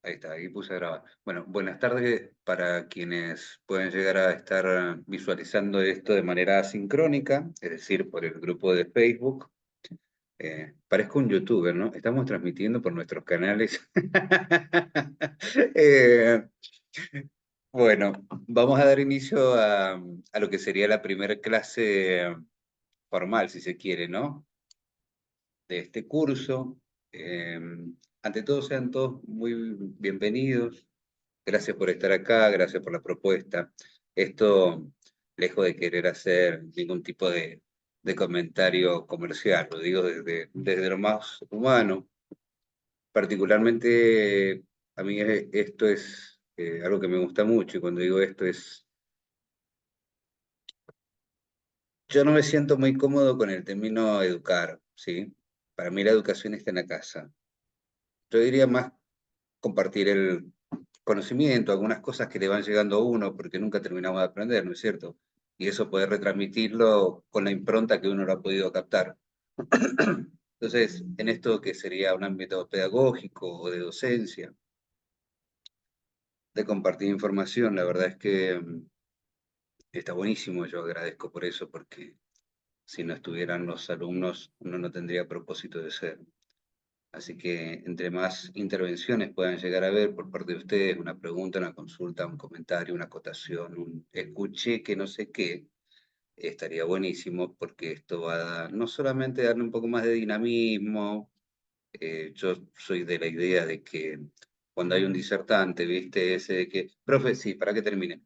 Ahí está, ahí puse a grabar. Bueno, buenas tardes para quienes pueden llegar a estar visualizando esto de manera asincrónica, es decir, por el grupo de Facebook. Parezco un youtuber, ¿no? Estamos transmitiendo por nuestros canales. Eh, bueno, vamos a dar inicio a lo que sería la primera clase formal, si se quiere, ¿no? De este curso. Eh, Ante todo, sean todos muy bienvenidos. Gracias por estar acá, gracias por la propuesta. Esto, lejos de querer hacer ningún tipo de comentario comercial, lo digo desde lo más humano. Particularmente, a mí esto es algo que me gusta mucho, y cuando digo esto es, yo no me siento muy cómodo con el término educar, ¿sí? Para mí la educación está en la casa. Yo diría más compartir el conocimiento, algunas cosas que le van llegando a uno, porque nunca terminamos de aprender, ¿no es cierto? Y eso poder retransmitirlo con la impronta que uno lo ha podido captar. Entonces, en esto que sería un ámbito pedagógico o de docencia, de compartir información, la verdad es que está buenísimo, yo agradezco por eso, porque si no estuvieran los alumnos, uno no tendría propósito de ser. Así que entre más intervenciones puedan llegar a ver por parte de ustedes, una pregunta, una consulta, un comentario, una acotación, un escuché que no sé qué, estaría buenísimo porque esto va a no solamente darle un poco más de dinamismo. Yo soy de la idea de que cuando hay un disertante, ¿viste? Ese de que, profe, sí, para que termine.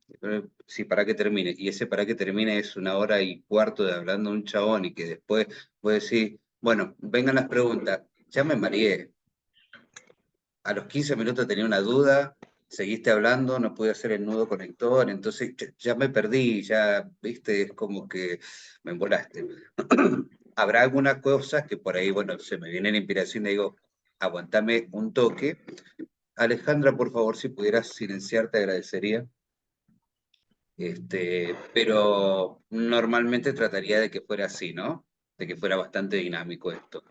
Sí, para que termine. Y ese para que termine es 1 hora y cuarto de hablando un chabón y que después puede decir, bueno, vengan las preguntas. Ya me mareé. A los 15 minutos tenía una duda, seguiste hablando, no pude hacer el nudo conector, entonces ya me perdí, ya, ¿viste? Es como que me embolaste. Habrá algunas cosas que por ahí, bueno, se me viene la inspiración y digo, aguantame un toque. Alejandra, por favor, si pudieras silenciar, te agradecería. Pero normalmente trataría de que fuera así, ¿no? De que fuera bastante dinámico esto.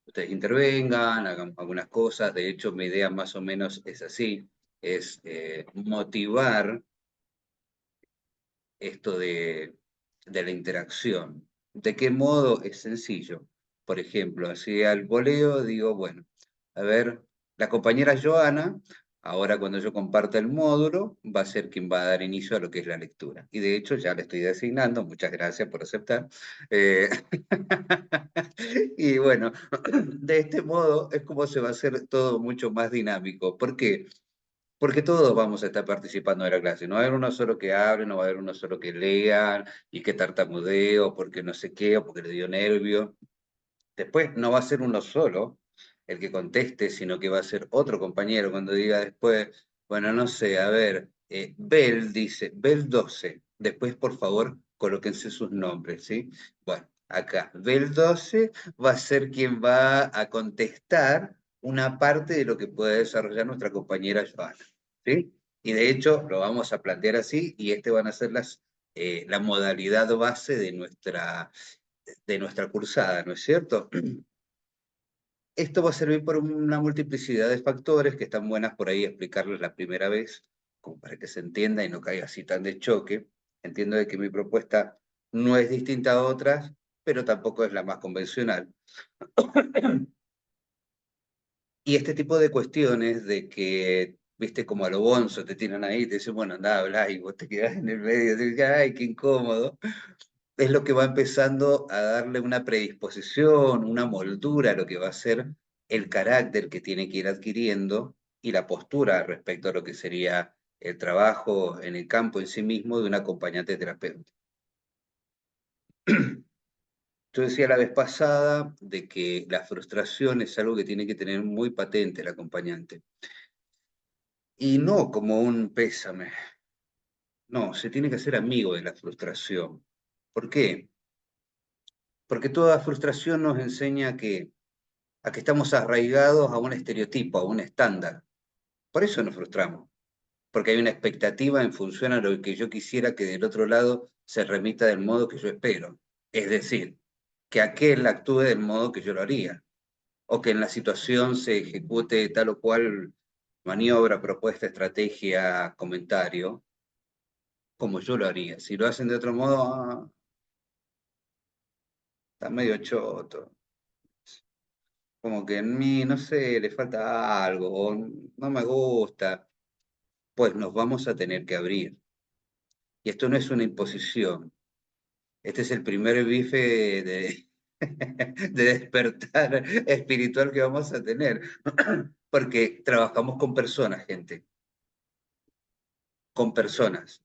Ustedes intervengan, hagan algunas cosas. De hecho, mi idea más o menos es así, es motivar esto de la interacción. ¿De qué modo? Es sencillo. Por ejemplo, así al voleo digo, bueno, a ver, la compañera Joana, ahora cuando yo comparta el módulo, va a ser quien va a dar inicio a lo que es la lectura. Y de hecho ya le estoy designando, muchas gracias por aceptar. Eh, y bueno, de este modo es como se va a hacer todo mucho más dinámico. ¿Por qué? Porque todos vamos a estar participando de la clase. No va a haber uno solo que hable, no va a haber uno solo que lea y que tartamudeo porque no sé qué o porque le dio nervio. Después no va a ser uno solo el que conteste, sino que va a ser otro compañero cuando diga después, bueno, no sé, a ver, Bel dice, Bel 12. Después, por favor, colóquense sus nombres, ¿sí? Bueno, acá, Bel 12 va a ser quien va a contestar una parte de lo que puede desarrollar nuestra compañera Joana, ¿sí? Y de hecho, lo vamos a plantear así, y van a ser la modalidad base de nuestra cursada, ¿no es cierto? Esto va a servir por una multiplicidad de factores que están buenas por ahí explicarles la primera vez, como para que se entienda y no caiga así tan de choque. Entiendo de que mi propuesta no es distinta a otras, pero tampoco es la más convencional. Y este tipo de cuestiones de que, viste, como a lo bonzo te tiran ahí, te dicen, bueno, anda, habla y vos te quedás en el medio, te dices, ay, qué incómodo, es lo que va empezando a darle una predisposición, una moldura a lo que va a ser el carácter que tiene que ir adquiriendo y la postura respecto a lo que sería el trabajo en el campo en sí mismo de un acompañante terapeuta. Yo decía la vez pasada de que la frustración es algo que tiene que tener muy patente el acompañante y no como un pésame, no, se tiene que hacer amigo de la frustración. ¿Por qué? Porque toda frustración nos enseña a que estamos arraigados a un estereotipo, a un estándar. Por eso nos frustramos, porque hay una expectativa en función a lo que yo quisiera que del otro lado se remita del modo que yo espero. Es decir, que aquel actúe del modo que yo lo haría, o que en la situación se ejecute tal o cual maniobra, propuesta, estrategia, comentario, como yo lo haría. Si lo hacen de otro modo, está medio choto. Como que en mí, no sé, le falta algo, o no me gusta, pues nos vamos a tener que abrir. Y esto no es una imposición. Este es el primer bife de, de despertar espiritual que vamos a tener. Porque trabajamos con personas, gente, con personas.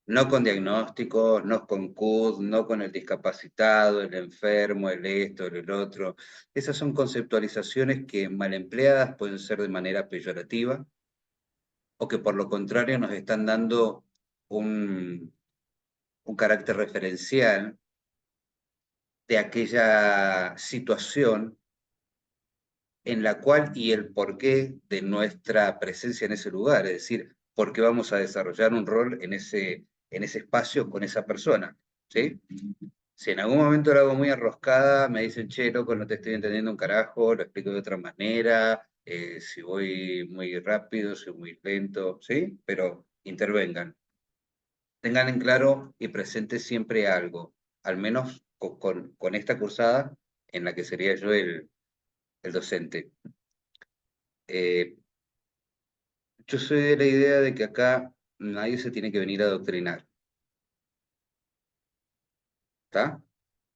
No con diagnósticos, no con CUD, no con el discapacitado, el enfermo, el esto, el otro. Esas son conceptualizaciones que mal empleadas pueden ser de manera peyorativa o que por lo contrario nos están dando un carácter referencial de aquella situación en la cual y el porqué de nuestra presencia en ese lugar, es decir, por qué vamos a desarrollar un rol en ese espacio con esa persona, ¿sí? Si en algún momento lo hago muy arroscada, me dicen, che, loco, no te estoy entendiendo un carajo, lo explico de otra manera, si voy muy rápido, si muy lento, ¿sí? Pero intervengan. Tengan en claro y presente siempre algo, al menos con esta cursada en la que sería yo el docente. Eh, yo soy de la idea de que acá nadie se tiene que venir a adoctrinar, ¿está?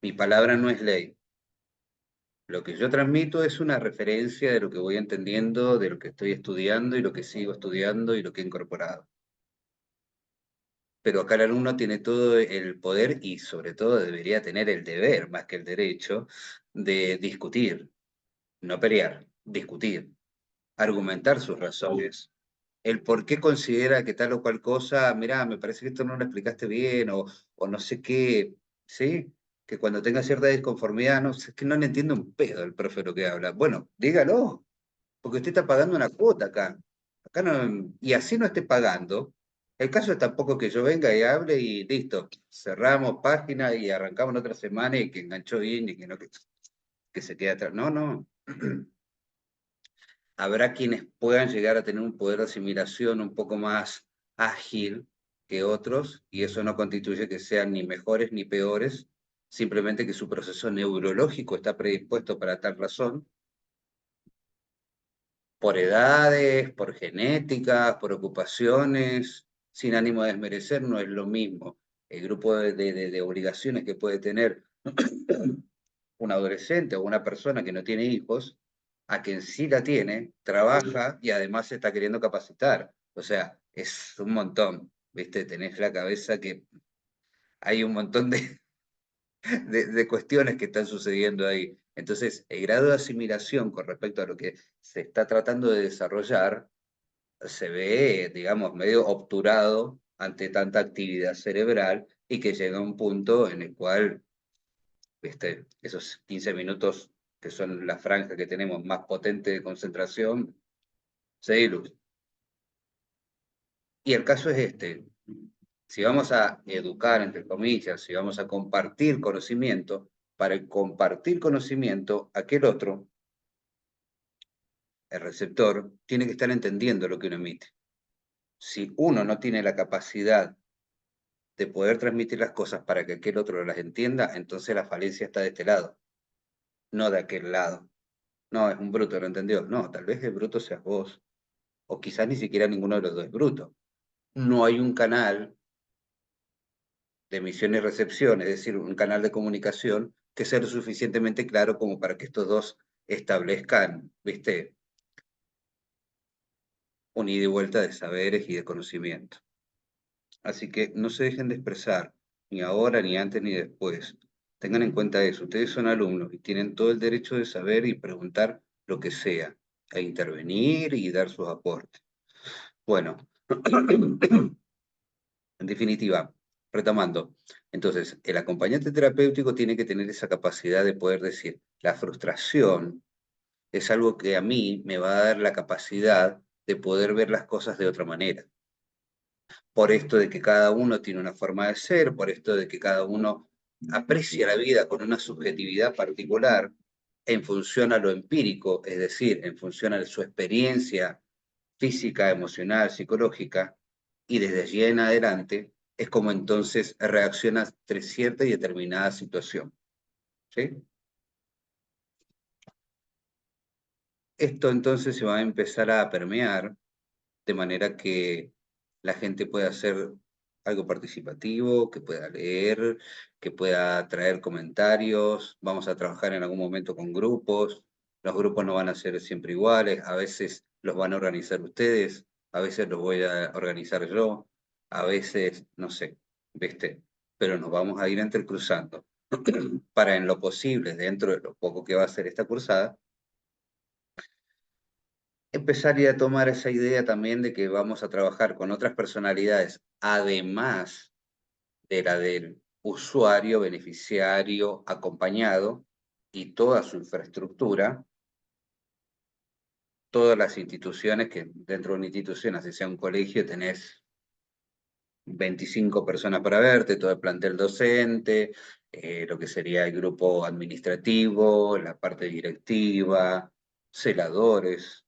Mi palabra no es ley. Lo que yo transmito es una referencia de lo que voy entendiendo, de lo que estoy estudiando y lo que sigo estudiando y lo que he incorporado. Pero acá el alumno tiene todo el poder y sobre todo debería tener el deber, más que el derecho, de discutir, no pelear, discutir, argumentar sus razones. El por qué considera que tal o cual cosa, mirá, me parece que esto no lo explicaste bien, o no sé qué, ¿sí? Que cuando tenga cierta disconformidad, no, es que no le entiendo un pedo el profe lo que habla. Bueno, dígalo, porque usted está pagando una cuota acá. Acá no, y así no esté pagando. El caso es tampoco que yo venga y hable y listo, cerramos página y arrancamos en otra semana y que enganchó bien y que no, que se quede atrás. No, no. Habrá quienes puedan llegar a tener un poder de asimilación un poco más ágil que otros, y eso no constituye que sean ni mejores ni peores, simplemente que su proceso neurológico está predispuesto para tal razón, por edades, por genéticas, por ocupaciones, sin ánimo de desmerecer, no es lo mismo. El grupo de obligaciones que puede tener un adolescente o una persona que no tiene hijos, a quien sí la tiene, trabaja y además se está queriendo capacitar. O sea, es un montón, ¿viste? Tenés la cabeza que hay un montón de cuestiones que están sucediendo ahí. Entonces, el grado de asimilación con respecto a lo que se está tratando de desarrollar se ve, digamos, medio obturado ante tanta actividad cerebral y que llega a un punto en el cual, ¿viste? Esos 15 minutos que son la franja que tenemos más potente de concentración, se diluye. Y el caso es este. Si vamos a educar, entre comillas, si vamos a compartir conocimiento, para el compartir conocimiento, aquel otro, el receptor, tiene que estar entendiendo lo que uno emite. Si uno no tiene la capacidad de poder transmitir las cosas para que aquel otro las entienda, entonces la falencia está de este lado, no de aquel lado. No, es un bruto, ¿lo entendió? No, tal vez el bruto seas vos, o quizás ni siquiera ninguno de los dos es bruto. No hay un canal de emisión y recepción, es decir, un canal de comunicación que sea lo suficientemente claro como para que estos dos establezcan, ¿viste? Un ida y vuelta de saberes y de conocimiento. Así que no se dejen de expresar, ni ahora, ni antes, ni después. Tengan en cuenta eso. Ustedes son alumnos y tienen todo el derecho de saber y preguntar lo que sea, e intervenir y dar sus aportes. Bueno, en definitiva, retomando. Entonces, el acompañante terapéutico tiene que tener esa capacidad de poder decir, la frustración es algo que a mí me va a dar la capacidad de poder ver las cosas de otra manera. Por esto de que cada uno tiene una forma de ser, por esto de que cada uno aprecia la vida con una subjetividad particular en función a lo empírico, es decir, en función a su experiencia física, emocional, psicológica, y desde allí en adelante es como entonces reaccionas ante cierta y determinada situación. ¿Sí? Esto entonces se va a empezar a permear de manera que la gente pueda hacer algo participativo, que pueda leer, que pueda traer comentarios. Vamos a trabajar en algún momento con grupos. Los grupos no van a ser siempre iguales, a veces los van a organizar ustedes, a veces los voy a organizar yo, a veces, no sé, ¿viste? Pero nos vamos a ir entrecruzando para en lo posible, dentro de lo poco que va a ser esta cursada, empezar a tomar esa idea también de que vamos a trabajar con otras personalidades, además de la del usuario, beneficiario, acompañado y toda su infraestructura, todas las instituciones, que dentro de una institución, así sea un colegio, tenés 25 personas para verte, todo el plantel docente, lo que sería el grupo administrativo, la parte directiva, celadores,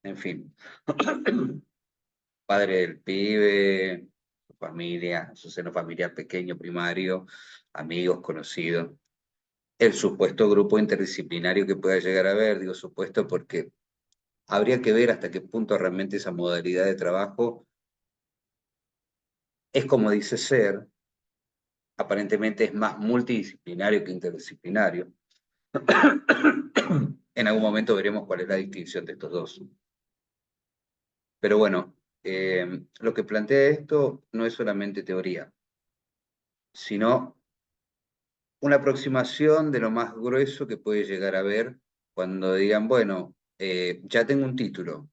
en fin. Padre del pibe, su familia, su seno familiar pequeño, primario, amigos, conocidos, el supuesto grupo interdisciplinario que pueda llegar a haber, digo supuesto porque habría que ver hasta qué punto realmente esa modalidad de trabajo es como dice ser, aparentemente es más multidisciplinario que interdisciplinario. En algún momento veremos cuál es la distinción de estos dos. Pero bueno, lo que plantea esto no es solamente teoría, sino una aproximación de lo más grueso que puede llegar a ver cuando digan, bueno, ya tengo un título,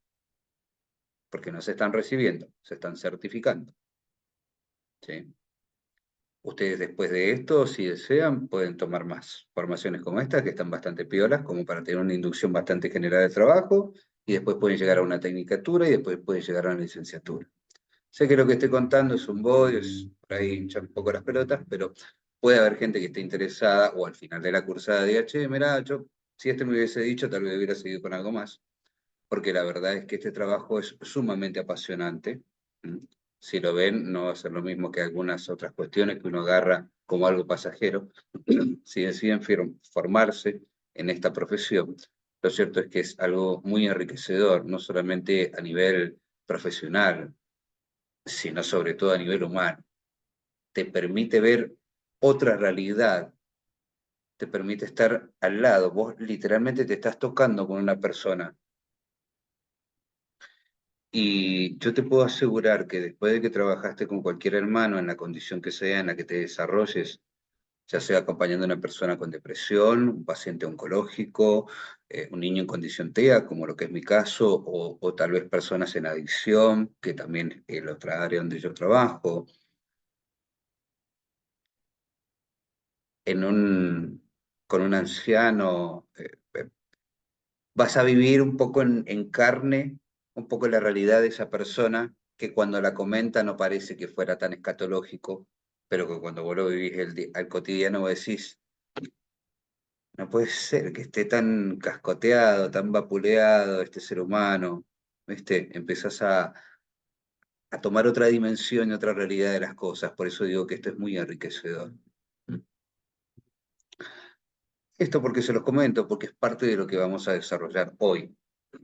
porque no se están recibiendo, se están certificando. ¿Sí? Ustedes después de esto, si desean, pueden tomar más formaciones como esta, que están bastante piolas, como para tener una inducción bastante general de trabajo, y después pueden llegar a una tecnicatura y después pueden llegar a una licenciatura. Sé que lo que estoy contando es un bodrio, es por ahí hinchar un poco las pelotas, pero puede haber gente que esté interesada o al final de la cursada diga, che, mirá, yo si este me hubiese dicho, tal vez hubiera seguido con algo más, porque la verdad es que este trabajo es sumamente apasionante. ¿Mm? Si lo ven, no va a ser lo mismo que algunas otras cuestiones que uno agarra como algo pasajero. Si deciden formarse en esta profesión, lo cierto es que es algo muy enriquecedor, no solamente a nivel profesional, sino sobre todo a nivel humano. Te permite ver otra realidad, te permite estar al lado. Vos literalmente te estás tocando con una persona. Y yo te puedo asegurar que después de que trabajaste con cualquier hermano en la condición que sea en la que te desarrolles, ya sea acompañando a una persona con depresión, un paciente oncológico, un niño en condición TEA, como lo que es mi caso, o tal vez personas en adicción, que también es la otra área donde yo trabajo, con un anciano, vas a vivir un poco en carne, un poco la realidad de esa persona, que cuando la comenta no parece que fuera tan escatológico, pero que cuando vos lo vivís al cotidiano vos decís, no puede ser que esté tan cascoteado, tan vapuleado este ser humano, ¿viste? Empezás a tomar otra dimensión y otra realidad de las cosas, por eso digo que esto es muy enriquecedor. Esto porque se los comento, porque es parte de lo que vamos a desarrollar hoy.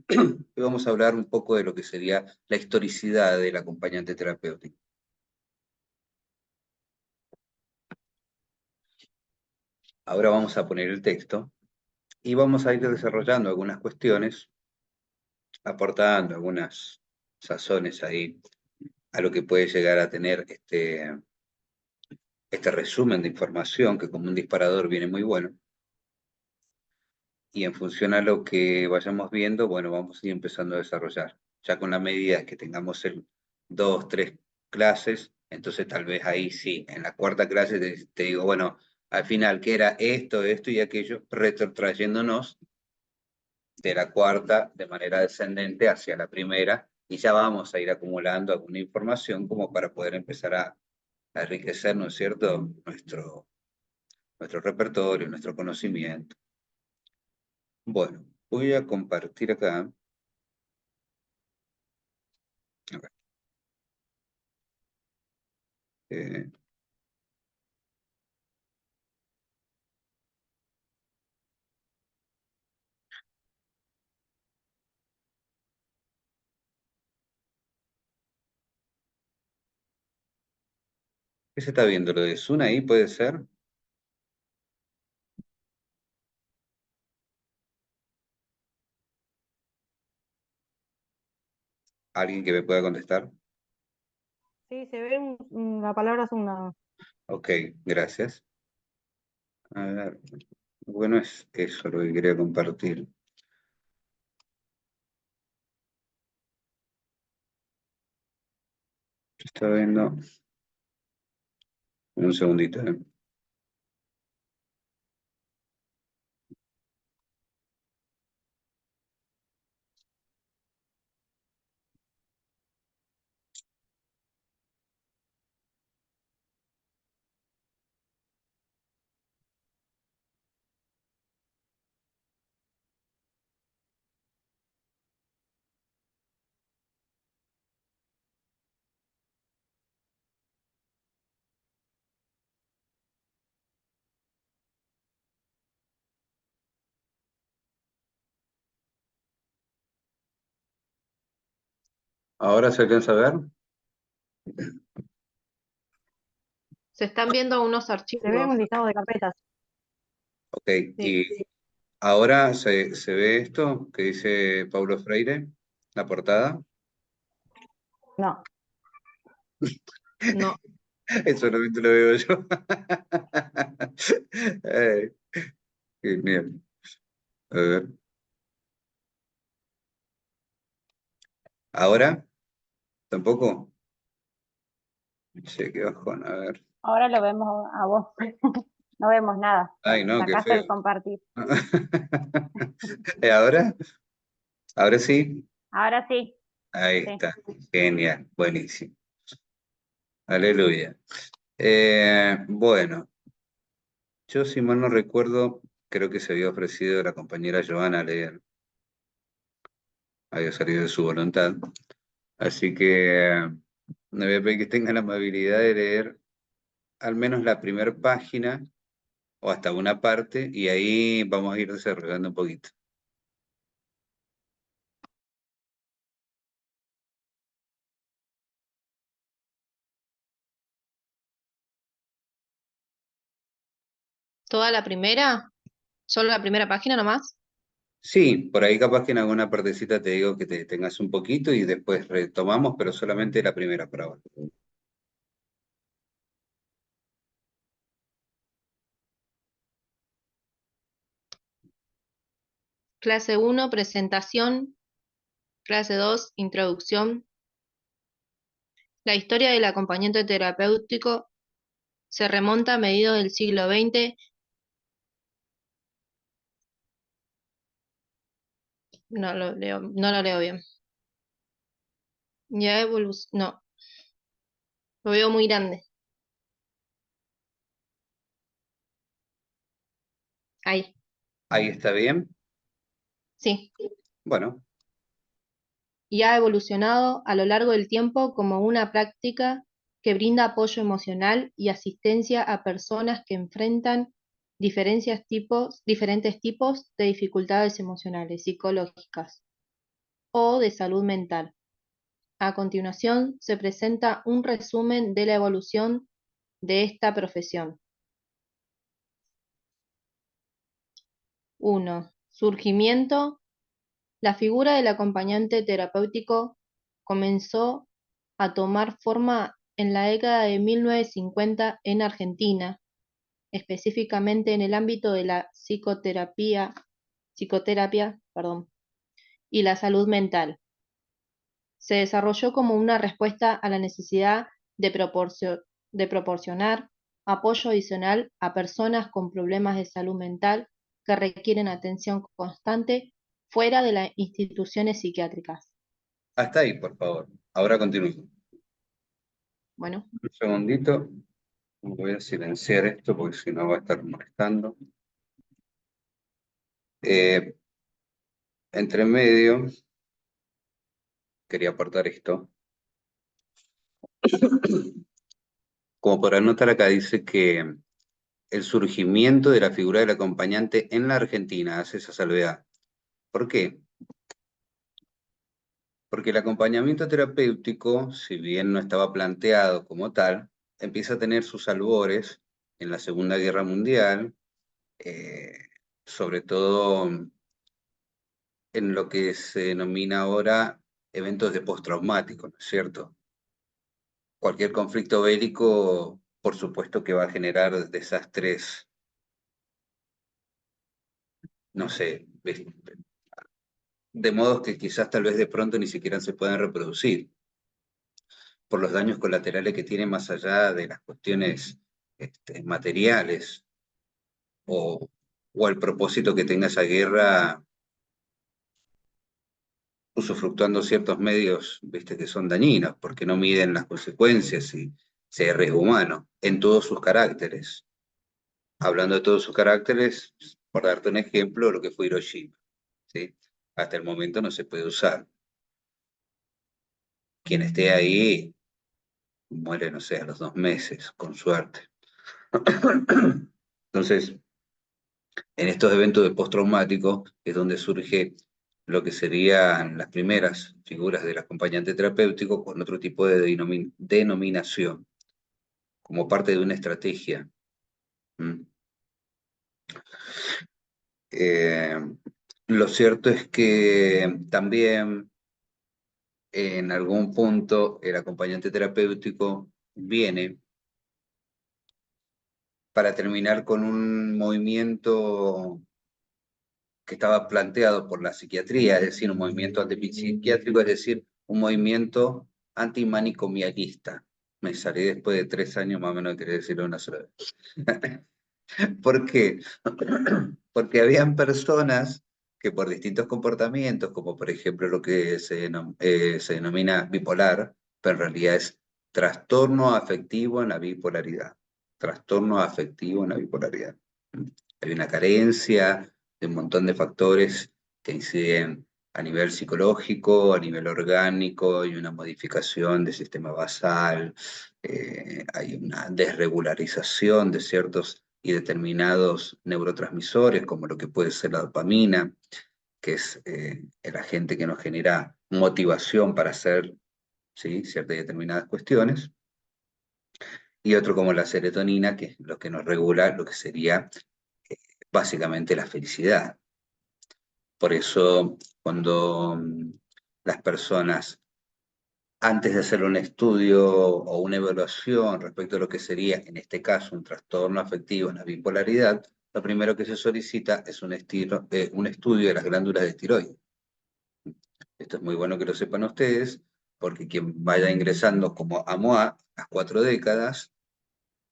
Y vamos a hablar un poco de lo que sería la historicidad del acompañante terapéutico. Ahora vamos a poner el texto y vamos a ir desarrollando algunas cuestiones, aportando algunas sazones ahí a lo que puede llegar a tener este resumen de información que como un disparador viene muy bueno. Y en función a lo que vayamos viendo, bueno, vamos a ir empezando a desarrollar. Ya con la medida que tengamos el 2, 3 clases, entonces tal vez ahí sí, en la cuarta clase te digo, bueno, al final, ¿qué era esto, esto y aquello? Retrotrayéndonos de la cuarta de manera descendente hacia la primera, y ya vamos a ir acumulando alguna información como para poder empezar a enriquecer, ¿no es cierto?, nuestro repertorio, nuestro conocimiento. Bueno, voy a compartir acá A ver, eh, ¿Qué se está viendo? ¿Lo de Zoom ahí puede ser? ¿Alguien que me pueda contestar? Sí, se ve la palabra Zoom nada más. Ok, gracias. A ver, bueno, es eso lo que quería compartir. Está viendo un segundito, ¿eh? ¿Ahora se alcanza a ver? Se están viendo unos Se ve archivos. un listado de carpetas. Ok, Sí. y ahora se ve esto que dice Paulo Freire, la portada. No, No, Eso solamente lo veo yo. Ay, genial. A ver. ¿Ahora? ¿Tampoco? Che, qué bajón, a ver. Ahora lo vemos a vos. No vemos nada. Ay, no, qué Sacaste feo. el compartir. ¿Ahora? ¿Ahora sí? Ahora sí, Ahí sí. está. Genial, buenísimo. Aleluya. Bueno, yo si mal no recuerdo, creo que se había ofrecido la compañera Joana a leer. Había salido de su voluntad. Así que me voy a pedir que tengan la amabilidad de leer al menos la primera página o hasta una parte y ahí vamos a ir desarrollando un poquito. toda la primera, solo la primera página nomás. Sí, por ahí capaz que en alguna partecita te digo que te tengas un poquito y después retomamos, pero solamente la primera por ahora. Clase 1, presentación. Clase 2, introducción. La historia del acompañante terapéutico se remonta a mediados del siglo XX. No lo leo bien. Ya no, lo veo muy grande. Ahí, Ahí está bien. sí. Bueno, Y ha evolucionado a lo largo del tiempo como una práctica que brinda apoyo emocional y asistencia a personas que enfrentan diferentes tipos de dificultades emocionales, psicológicas o de salud mental. A continuación, se presenta un resumen de la evolución de esta profesión. 1. Surgimiento. La figura del acompañante terapéutico comenzó a tomar forma en la década de 1950 en Argentina, específicamente en el ámbito de la psicoterapia, y la salud mental. Se desarrolló como una respuesta a la necesidad de proporcionar apoyo adicional a personas con problemas de salud mental que requieren atención constante fuera de las instituciones psiquiátricas. hasta ahí, por favor. Ahora continúo. Bueno, Un segundito. Voy a silenciar esto porque si no va a estar molestando. Entre medio, quería aportar esto. Como podrán notar acá, dice que el surgimiento de la figura del acompañante en la Argentina hace esa salvedad. ¿Por qué? Porque el acompañamiento terapéutico, si bien no estaba planteado como tal, empieza a tener sus albores en la Segunda Guerra Mundial, eh, sobre todo en lo que se denomina ahora eventos de postraumático, ¿no es cierto? Cualquier conflicto bélico, por supuesto que va a generar desastres, no sé, de modos que quizás tal vez de pronto ni siquiera se puedan reproducir, por los daños colaterales que tiene más allá de las cuestiones materiales o, o el propósito que tenga esa guerra usufructuando ciertos medios, viste, que son dañinos, porque no miden las consecuencias y si hay riesgo humano, en todos sus caracteres. Hablando de todos sus caracteres, por darte un ejemplo, lo que fue Hiroshima, ¿sí? Hasta el momento no se puede usar. Quien esté ahí muere, no sé, a los 2 meses, con suerte. Entonces, en estos eventos de postraumático es donde surge lo que serían las primeras figuras del acompañante terapéutico con otro tipo de denominación, como parte de una estrategia. ¿Mm? Eh, lo cierto es que también en algún punto el acompañante terapéutico viene para terminar con un movimiento que estaba planteado por la psiquiatría, es decir, un movimiento antipsiquiátrico, es decir, un movimiento antimanicomialista. Me salí después de 3 años más o menos de querer decirlo una sola vez. ¿Por qué? Porque habían personas que por distintos comportamientos, como por ejemplo lo que se denomina bipolar, pero en realidad es trastorno afectivo en la bipolaridad. Trastorno afectivo en la bipolaridad. Hay una carencia de un montón de factores que inciden a nivel psicológico, a nivel orgánico, y una modificación del sistema basal, hay una desregularización de ciertos y determinados neurotransmisores, como lo que puede ser la dopamina, que es el agente que nos genera motivación para hacer, ¿sí?, ciertas y determinadas cuestiones, y otro como la serotonina, que es lo que nos regula lo que sería básicamente la felicidad. Por eso, cuando las personas, antes de hacer un estudio o una evaluación respecto a lo que sería, en este caso, un trastorno afectivo en la bipolaridad, lo primero que se solicita es un estudio de las glándulas de tiroides. Esto es muy bueno que lo sepan ustedes, porque quien vaya ingresando como AMOA, las 4 décadas,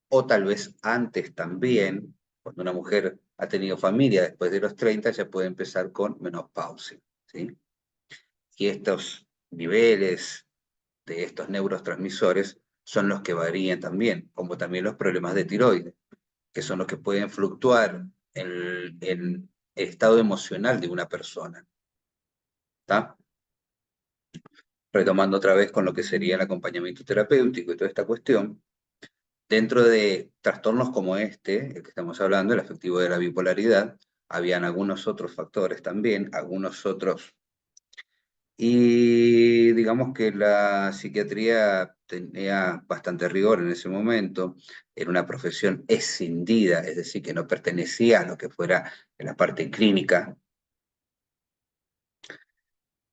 o tal vez antes también, cuando una mujer ha tenido familia después de los 30, ya puede empezar con menopausia, ¿sí? Y estos niveles de estos neurotransmisores son los que varían también, como también los problemas de tiroides, que son los que pueden fluctuar en el estado emocional de una persona. ¿Está? Retomando otra vez con lo que sería el acompañamiento terapéutico y toda esta cuestión, dentro de trastornos como este, el que estamos hablando, el afectivo de la bipolaridad, habían algunos otros factores también, algunos otros. Y digamos que la psiquiatría tenía bastante rigor en ese momento, era una profesión escindida, es decir, que no pertenecía a lo que fuera en la parte clínica,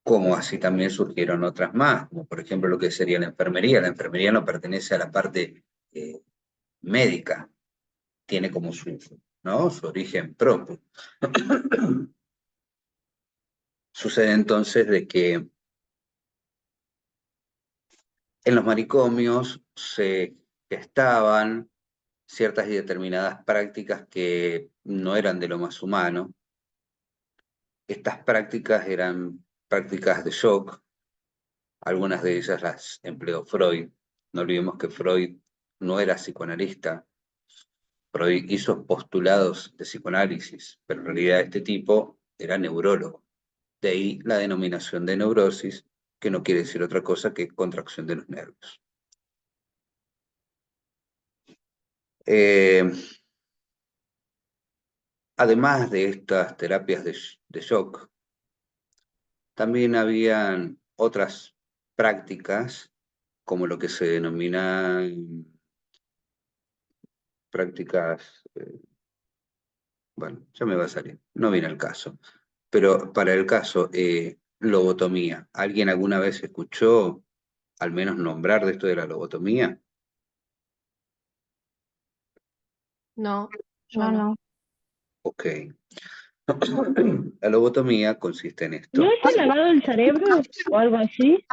como así también surgieron otras más, como por ejemplo lo que sería la enfermería. La enfermería no pertenece a la parte médica, tiene como ¿no?, su origen propio. Sucede entonces de que en los manicomios se gestaban ciertas y determinadas prácticas que no eran de lo más humano. Estas prácticas eran prácticas de shock, algunas de ellas las empleó Freud. No olvidemos que Freud no era psicoanalista, Freud hizo postulados de psicoanálisis, pero en realidad este tipo era neurólogo. De ahí la denominación de neurosis, que no quiere decir otra cosa que contracción de los nervios. Eh, Además de estas terapias de shock, también habían otras prácticas, como lo que se denominan prácticas, bueno, ya me va a salir, no viene al caso, pero para el caso, lobotomía. ¿Alguien alguna vez escuchó al menos nombrar de esto de la lobotomía? No, yo No, no. no. Ok. La lobotomía consiste en ¿No esto. es el lavado del cerebro o algo así?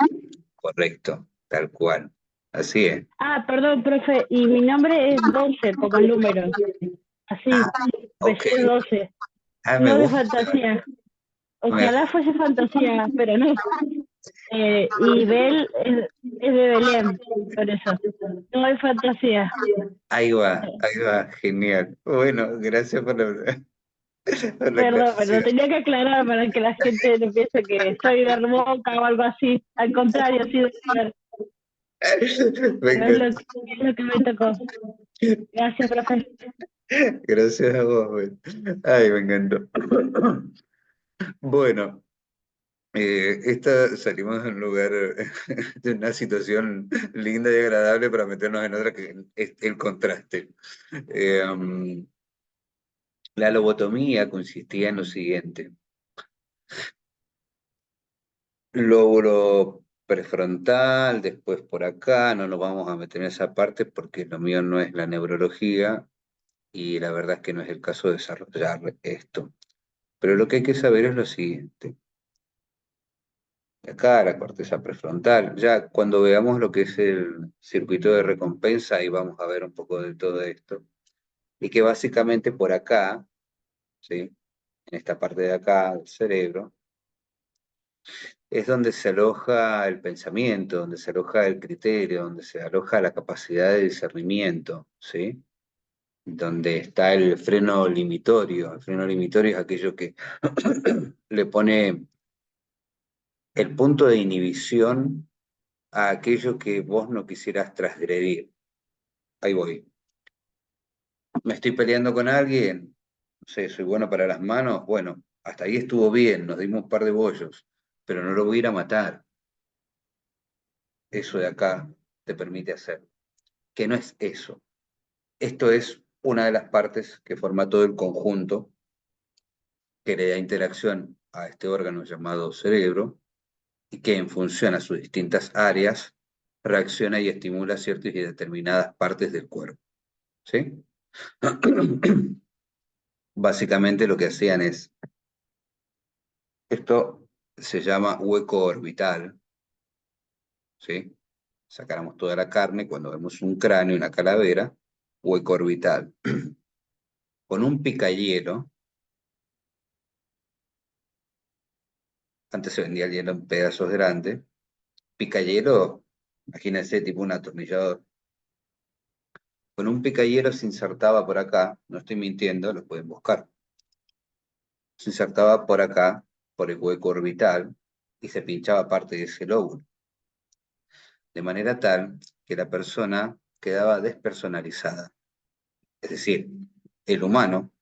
Correcto, tal cual. Así es. Ah, perdón, profe, y mi nombre es 12, como el número. Ah, Así, ok. vestido 12. Ah, me No de gusta. fantasía. Me- Ojalá fuese fantasía, pero no. Y Bel es de Belén, por eso. No es fantasía. ahí va, genial. Bueno, gracias por por la Perdón, pero lo aclaración. tenía que aclarar para que la gente no piense que soy de Boca o algo así. Al contrario, sí de ser. No Venga, es lo que me tocó. Gracias, profe. gracias a vos. Bueno. Ay, me encantó. Bueno, salimos de un lugar, de una situación linda y agradable para meternos en otra que es el contraste. Um, la lobotomía consistía en lo siguiente. Lóbulo prefrontal, después por acá, no nos vamos a meter en esa parte porque lo mío no es la neurología y la verdad es que no es el caso de desarrollar esto. Pero lo que hay que saber es lo siguiente. Acá la corteza prefrontal, ya cuando veamos lo que es el circuito de recompensa, ahí vamos a ver un poco de todo esto. Y que básicamente por acá, ¿sí? En esta parte de acá del cerebro, es donde se aloja el pensamiento, donde se aloja el criterio, donde se aloja la capacidad de discernimiento, ¿sí? Donde está el freno limitorio. El freno limitorio es aquello que le pone el punto de inhibición a aquello que vos no quisieras transgredir. Ahí voy. Me estoy peleando con alguien, no sé, soy bueno para las manos, bueno, hasta ahí estuvo bien, nos dimos un par de bollos, pero no lo voy a ir a matar. Eso de acá te permite hacer. Que no es eso. Esto es una de las partes que forma todo el conjunto que le da interacción a este órgano llamado cerebro y que en función a sus distintas áreas reacciona y estimula ciertas y determinadas partes del cuerpo. ¿Sí? Básicamente lo que hacían es, esto se llama hueco orbital, ¿sí? Sacáramos toda la carne cuando vemos un cráneo, una calavera, hueco orbital. Con un picayelo, antes se vendía el hielo en pedazos grandes, picayelo, imagínense, tipo un atornillador. Con un picayelo se insertaba por acá, no estoy mintiendo, lo pueden buscar. Se insertaba por acá, por el hueco orbital, y se pinchaba parte de ese lóbulo. De manera tal que la persona quedaba despersonalizada. Es decir, el humano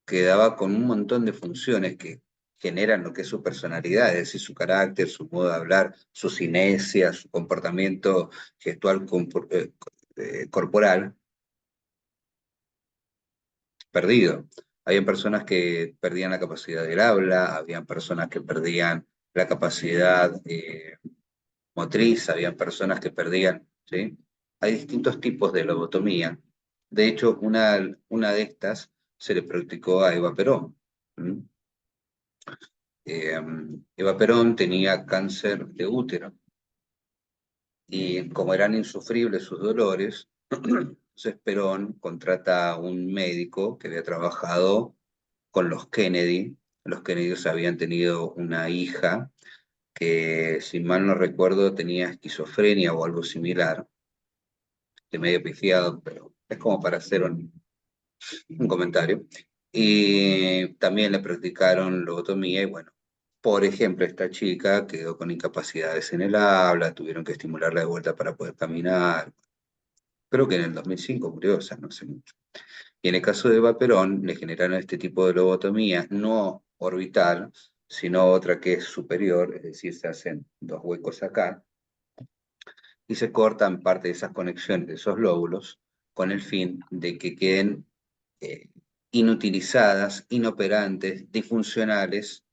quedaba con un montón de funciones que generan lo que es su personalidad, es decir, su carácter, su modo de hablar, su cinesia, su comportamiento gestual corporal, perdido. Había personas que perdían la capacidad del habla, habían personas que perdían la capacidad motriz, habían personas que perdían, ¿sí? Hay distintos tipos de lobotomía. De hecho, una de estas se le practicó a Eva Perón. ¿Mm? Eva Perón tenía cáncer de útero y como eran insufribles sus dolores, entonces Perón contrata a un médico que había trabajado con los Kennedy. Los Kennedys habían tenido una hija que, si mal no recuerdo, tenía esquizofrenia o algo similar, de medio pifiado, pero es como para hacer un comentario. Y también le practicaron lobotomía y bueno, por ejemplo, esta chica quedó con incapacidades en el habla, tuvieron que estimularla de vuelta para poder caminar. Creo que en el 2005 murió, o sea, no hace mucho. Y en el caso de Eva Perón, le generaron este tipo de lobotomía, no orbital, sino otra que es superior, es decir, se hacen 2 huecos acá, y se cortan parte de esas conexiones de esos lóbulos con el fin de que queden eh, inutilizadas, inoperantes, disfuncionales,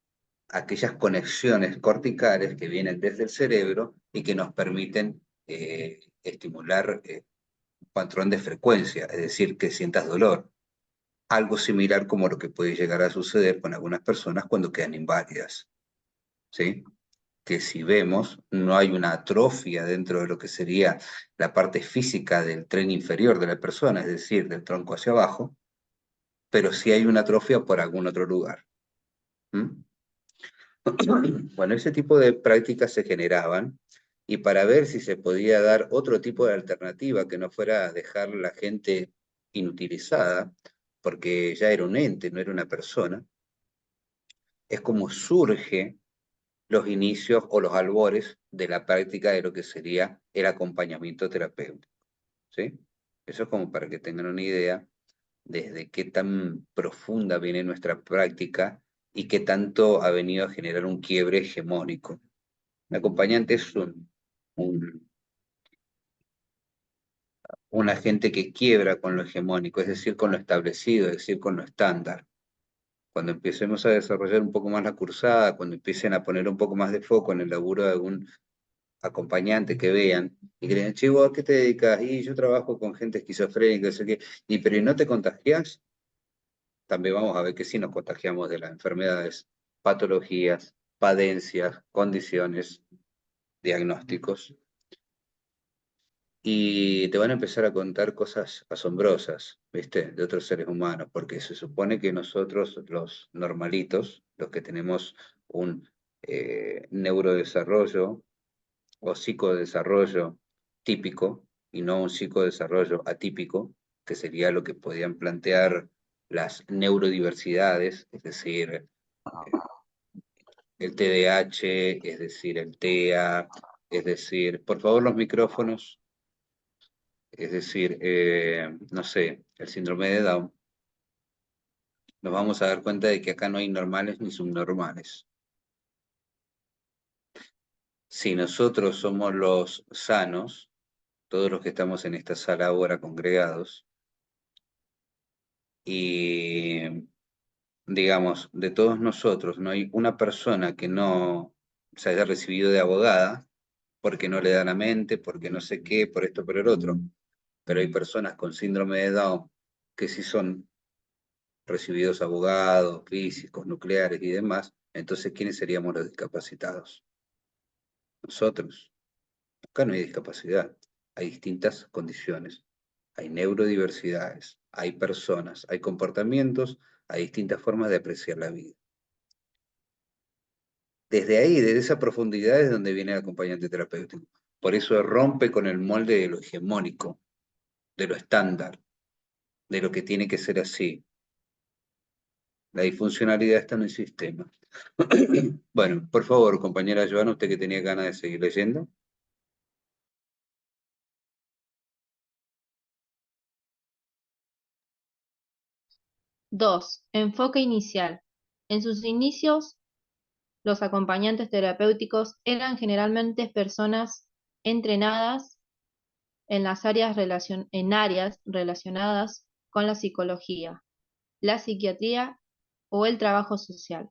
aquellas conexiones corticales que vienen desde el cerebro y que nos permiten estimular un patrón de frecuencia, es decir, que sientas dolor. Algo similar como lo que puede llegar a suceder con algunas personas cuando quedan inválidas, ¿sí? Que si vemos, no hay una atrofia dentro de lo que sería la parte física del tren inferior de la persona, es decir, del tronco hacia abajo, pero sí hay una atrofia por algún otro lugar. ¿Mm? Bueno, ese tipo de prácticas se generaban y para ver si se podía dar otro tipo de alternativa que no fuera dejar la gente inutilizada, porque ya era un ente, no era una persona, es como surge los inicios o los albores de la práctica de lo que sería el acompañamiento terapéutico, ¿sí? Eso es como para que tengan una idea desde qué tan profunda viene nuestra práctica y qué tanto ha venido a generar un quiebre hegemónico. Un acompañante es un agente que quiebra con lo hegemónico, es decir, con lo establecido, es decir, con lo estándar. Cuando empecemos a desarrollar un poco más la cursada, cuando empiecen a poner un poco más de foco en el laburo de algún acompañante que vean y que digan, che, ¿vos a qué te dedicas? Y yo trabajo con gente esquizofrénica, no sé qué. Y pero ¿y no te contagias? También vamos a ver que sí nos contagiamos de las enfermedades, patologías, padencias, condiciones, diagnósticos. Y te van a empezar a contar cosas asombrosas, ¿viste? De otros seres humanos, porque se supone que nosotros, los normalitos, los que tenemos un neurodesarrollo o psicodesarrollo típico y no un psicodesarrollo atípico, que sería lo que podían plantear las neurodiversidades, es decir, el TDAH, es decir, el TEA, es decir, por favor los micrófonos, es decir, no sé, el síndrome de Down, nos vamos a dar cuenta de que acá no hay normales ni subnormales. Si nosotros somos los sanos, todos los que estamos en esta sala ahora congregados, y digamos, de todos nosotros, no hay una persona que no se haya recibido de abogada porque no le da la mente, porque no sé qué, por esto, por el otro. Pero hay personas con síndrome de Down que sí son recibidos abogados, físicos, nucleares y demás. Entonces, ¿quiénes seríamos los discapacitados? Nosotros. Acá no hay discapacidad, hay distintas condiciones, hay neurodiversidades, hay personas, hay comportamientos, hay distintas formas de apreciar la vida. Desde ahí, desde esa profundidad es donde viene el acompañante terapéutico. Por eso rompe con el molde de lo hegemónico, de lo estándar, de lo que tiene que ser así. La disfuncionalidad está en el sistema. Bueno, por favor, compañera Joana, usted que tenía ganas de seguir leyendo. Dos, enfoque inicial. En sus inicios, los acompañantes terapéuticos eran generalmente personas entrenadas en en áreas relacionadas con la psicología, la psiquiatría o el trabajo social.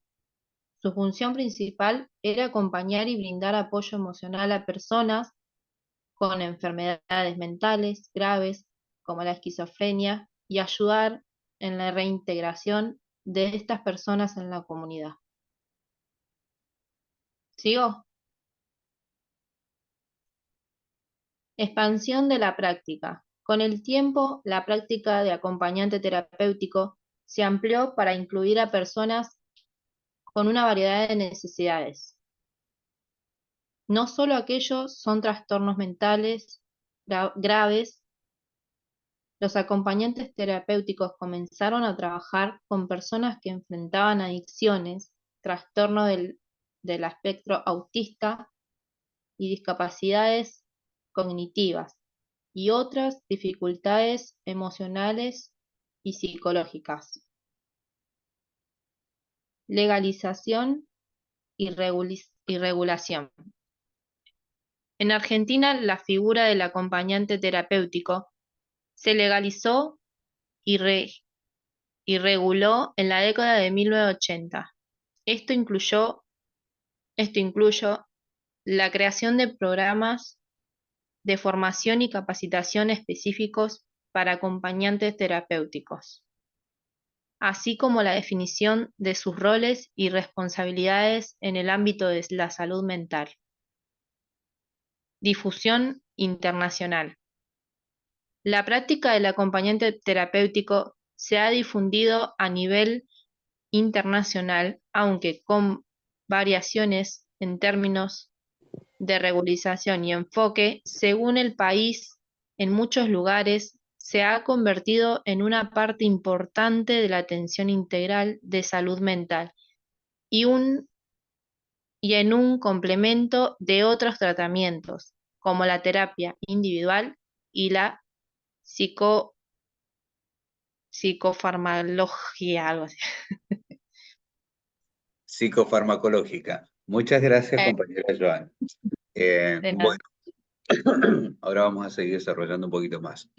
Su función principal era acompañar y brindar apoyo emocional a personas con enfermedades mentales graves como la esquizofrenia y ayudar en la reintegración de estas personas en la comunidad. ¿Sigo? Expansión de la práctica. Con el tiempo, la práctica de acompañante terapéutico se amplió para incluir a personas con una variedad de necesidades. No solo aquellos son trastornos mentales graves, los acompañantes terapéuticos comenzaron a trabajar con personas que enfrentaban adicciones, trastorno del espectro autista y discapacidades cognitivas, y otras dificultades emocionales y psicológicas. Legalización y regulación. En Argentina, la figura del acompañante terapéutico se legalizó y reguló en la década de 1980. Esto incluyó la creación de programas de formación y capacitación específicos para acompañantes terapéuticos, así como la definición de sus roles y responsabilidades en el ámbito de la salud mental. Difusión internacional. La práctica del acompañante terapéutico se ha difundido a nivel internacional, aunque con variaciones en términos de regularización y enfoque según el país. En muchos lugares se ha convertido en una parte importante de la atención integral de salud mental y en un complemento de otros tratamientos, como la terapia individual y la psicofarmacología, algo así. Psicofarmacológica. Muchas gracias, Eh, compañera Joan. de nada. Bueno, ahora vamos a seguir desarrollando un poquito más.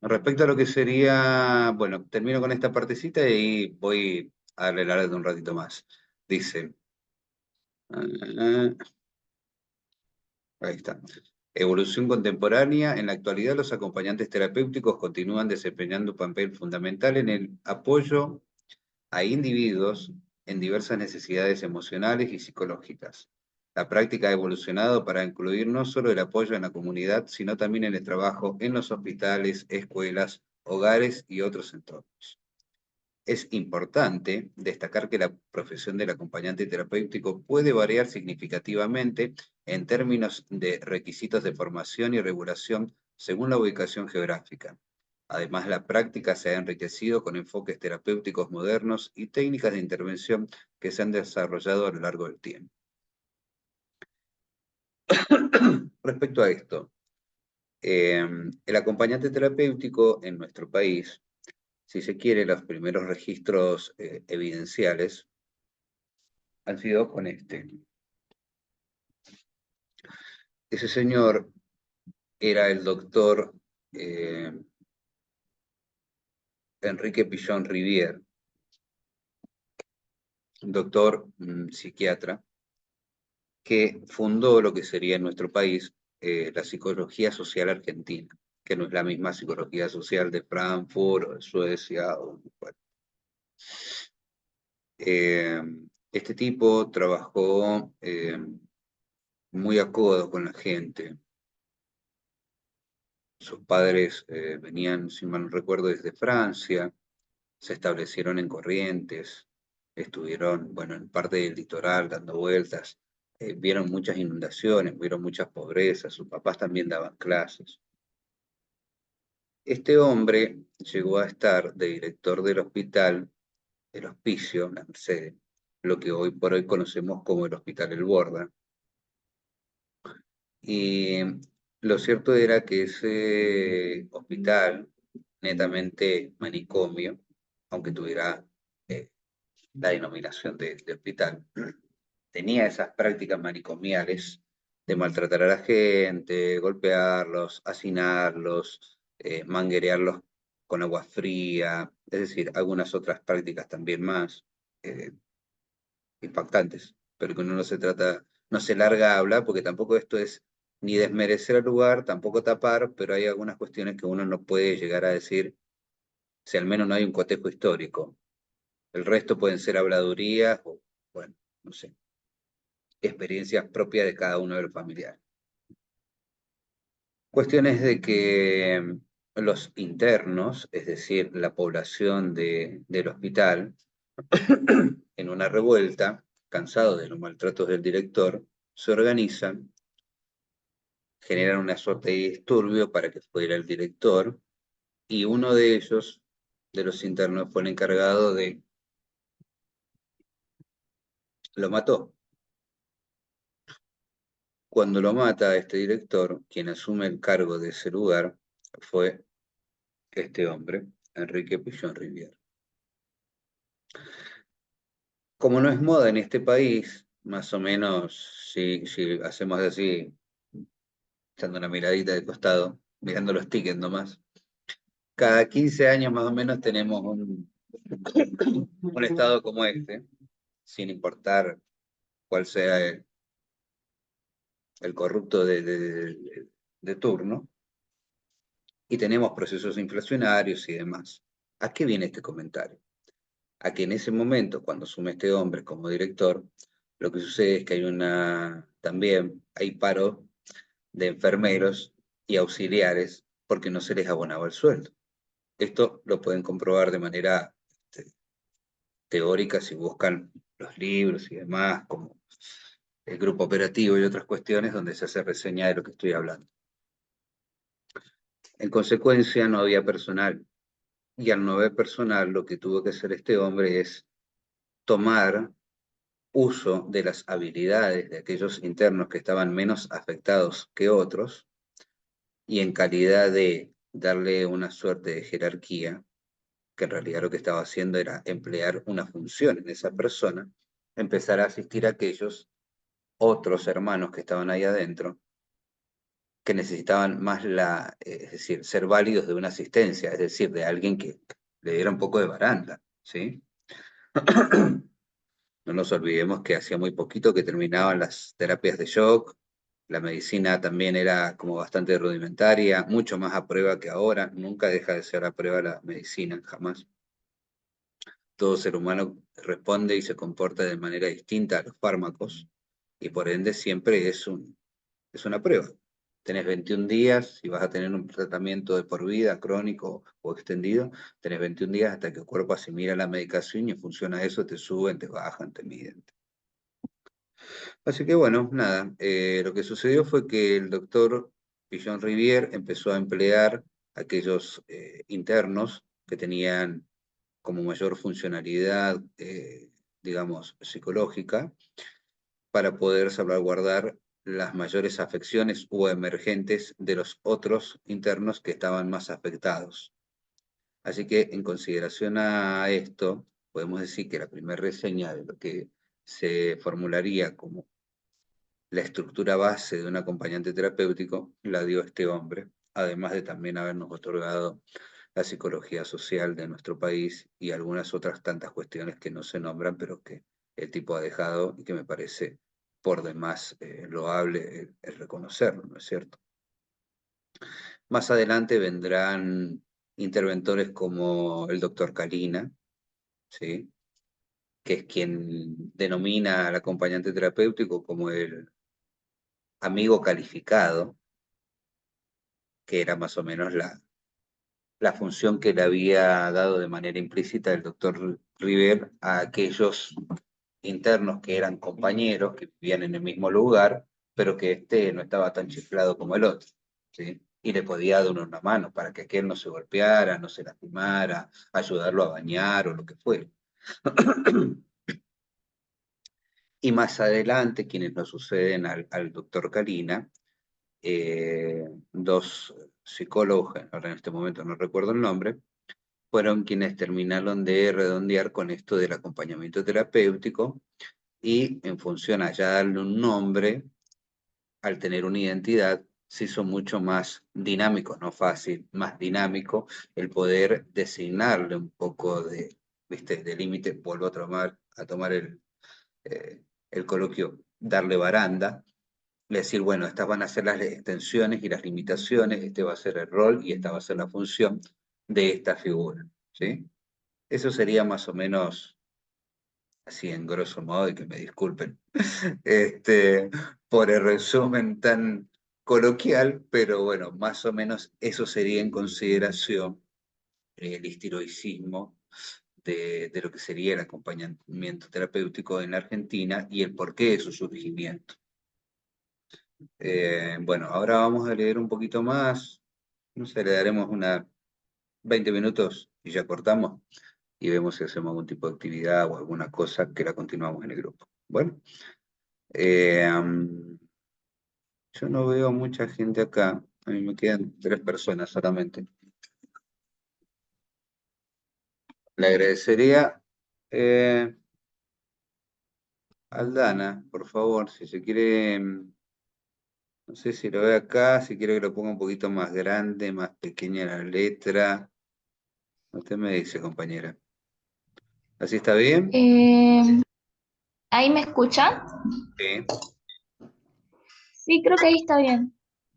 Respecto a lo que sería, bueno, termino con esta partecita y voy a darle larga un ratito más. Dice, ahí está. Evolución contemporánea. En la actualidad, los acompañantes terapéuticos continúan desempeñando un papel fundamental en el apoyo a individuos en diversas necesidades emocionales y psicológicas. La práctica ha evolucionado para incluir no solo el apoyo en la comunidad, sino también en el trabajo en los hospitales, escuelas, hogares y otros entornos. Es importante destacar que la profesión del acompañante terapéutico puede variar significativamente en términos de requisitos de formación y regulación según la ubicación geográfica. Además, la práctica se ha enriquecido con enfoques terapéuticos modernos y técnicas de intervención que se han desarrollado a lo largo del tiempo. Respecto a esto, el acompañante terapéutico en nuestro país, si se quiere, los primeros registros evidenciales han sido con este. Ese señor era el doctor Enrique Pillon Rivière, un doctor psiquiatra, que fundó lo que sería en nuestro país la psicología social argentina, que no es la misma psicología social de Frankfurt o de Suecia. Bueno. Este tipo trabajó muy a codo con la gente. Sus padres venían, si mal no recuerdo, desde Francia, se establecieron en Corrientes, estuvieron, bueno, en parte del litoral dando vueltas, vieron muchas inundaciones, vieron muchas pobrezas, sus papás también daban clases. Este hombre llegó a estar de director del hospital, el Hospicio, la Merced, lo que hoy por hoy conocemos como el Hospital El Borda. Y lo cierto era que ese hospital, netamente manicomio, aunque tuviera la denominación de hospital, tenía esas prácticas manicomiales de maltratar a la gente, golpearlos, hacinarlos, manguerearlos con agua fría, es decir, algunas otras prácticas también más impactantes, pero que uno no se larga a hablar porque tampoco esto es ni desmerecer al lugar, tampoco tapar, pero hay algunas cuestiones que uno no puede llegar a decir si al menos no hay un cotejo histórico. El resto pueden ser habladurías o, bueno, no sé, experiencias propias de cada uno de los familiares. Cuestiones de que los internos, es decir, la población del hospital, en una revuelta, cansado de los maltratos del director, se organizan, generan una suerte de disturbio para que fuera el director, y uno de ellos, de los internos, fue el encargado de... Lo mató. cuando lo mata a este director, quien asume el cargo de ese lugar fue este hombre, Enrique Pillon Rivière. Como no es moda en este país, más o menos, si hacemos así, echando una miradita de costado, mirando los tickets nomás, cada 15 años más o menos tenemos un estado como este, sin importar cuál sea el corrupto de turno, y tenemos procesos inflacionarios y demás. ¿A qué viene este comentario? A que en ese momento, cuando asume este hombre como director, lo que sucede es que también hay paro de enfermeros y auxiliares porque no se les abonaba el sueldo. Esto lo pueden comprobar de manera teórica si buscan los libros y demás, como el grupo operativo y otras cuestiones donde se hace reseña de lo que estoy hablando. En consecuencia, no había personal. Y al no haber personal, lo que tuvo que hacer este hombre es tomar uso de las habilidades de aquellos internos que estaban menos afectados que otros, y en calidad de darle una suerte de jerarquía, que en realidad lo que estaba haciendo era emplear una función en esa persona, empezar a asistir a aquellos otros hermanos que estaban ahí adentro, que necesitaban más es decir, ser válidos de una asistencia, es decir, de alguien que le diera un poco de baranda, ¿sí? No nos olvidemos que hacía muy poquito que terminaban las terapias de shock, la medicina también era como bastante rudimentaria, mucho más a prueba que ahora, nunca deja de ser a prueba la medicina, jamás. Todo ser humano responde y se comporta de manera distinta a los fármacos, y por ende siempre es una prueba. Tenés 21 días, si vas a tener un tratamiento de por vida, crónico o extendido, tenés 21 días hasta que el cuerpo asimila la medicación y en función a eso te suben, te bajan, te miden. Así que bueno, nada, lo que sucedió fue que el doctor Pillon Rivière empezó a emplear aquellos internos que tenían como mayor funcionalidad, digamos, psicológica, para poder salvaguardar las mayores afecciones o emergentes de los otros internos que estaban más afectados. Así que en consideración a esto, podemos decir que la primera reseña de lo que se formularía como la estructura base de un acompañante terapéutico la dio este hombre, además de también habernos otorgado la psicología social de nuestro país y algunas otras tantas cuestiones que no se nombran, pero que el tipo ha dejado y que me parece por demás loable el reconocerlo, ¿no es cierto? Más adelante vendrán interventores como el doctor Kalina, ¿sí? Que es quien denomina al acompañante terapéutico como el amigo calificado, que era más o menos la función que le había dado de manera implícita el doctor River a aquellos internos que eran compañeros, que vivían en el mismo lugar, pero que este no estaba tan chiflado como el otro, ¿sí? Y le podía dar una mano para que aquel no se golpeara, no se lastimara, ayudarlo a bañar o lo que fuera. Y más adelante, quienes lo suceden al doctor Kalina, dos psicólogos, ahora en este momento no recuerdo el nombre, fueron quienes terminaron de redondear con esto del acompañamiento terapéutico, y en función a ya darle un nombre, al tener una identidad, se hizo mucho más dinámico, no fácil, más dinámico el poder designarle un poco ¿viste?, de límite. Vuelvo a tomar el coloquio, darle baranda, decir, bueno, estas van a ser las extensiones y las limitaciones, este va a ser el rol y esta va a ser la función de esta figura, ¿sí? Eso sería más o menos, así en grosso modo, y que me disculpen, por el resumen tan coloquial, pero bueno, más o menos eso sería en consideración el histiroicismo de lo que sería el acompañamiento terapéutico en la Argentina y el porqué de su surgimiento. Bueno, ahora vamos a leer un poquito más, no sé, le daremos 20 minutos y ya cortamos y vemos si hacemos algún tipo de actividad o alguna cosa que la continuamos en el grupo. Bueno, Yo no veo mucha gente acá. A mí me quedan 3 personas solamente. Le agradecería, Aldana, por favor, si se quiere, no sé si lo ve acá, si quiere que lo ponga un poquito más grande, más pequeña la letra. Usted me dice, compañera. ¿Así está bien? ¿Ahí me escuchan? Sí. Sí, creo que ahí está bien.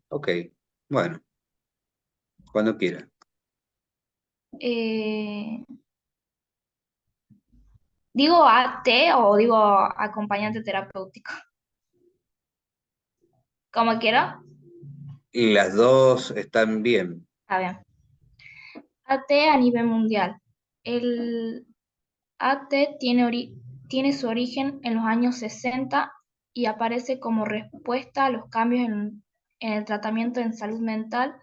Ok. Bueno, cuando quiera. Eh, ¿Digo AT o digo acompañante terapéutico? Como quiera. Y las dos están bien. Está bien. AT a nivel mundial. El AT tiene su origen en los años 60 y aparece como respuesta a los cambios en el tratamiento en salud mental,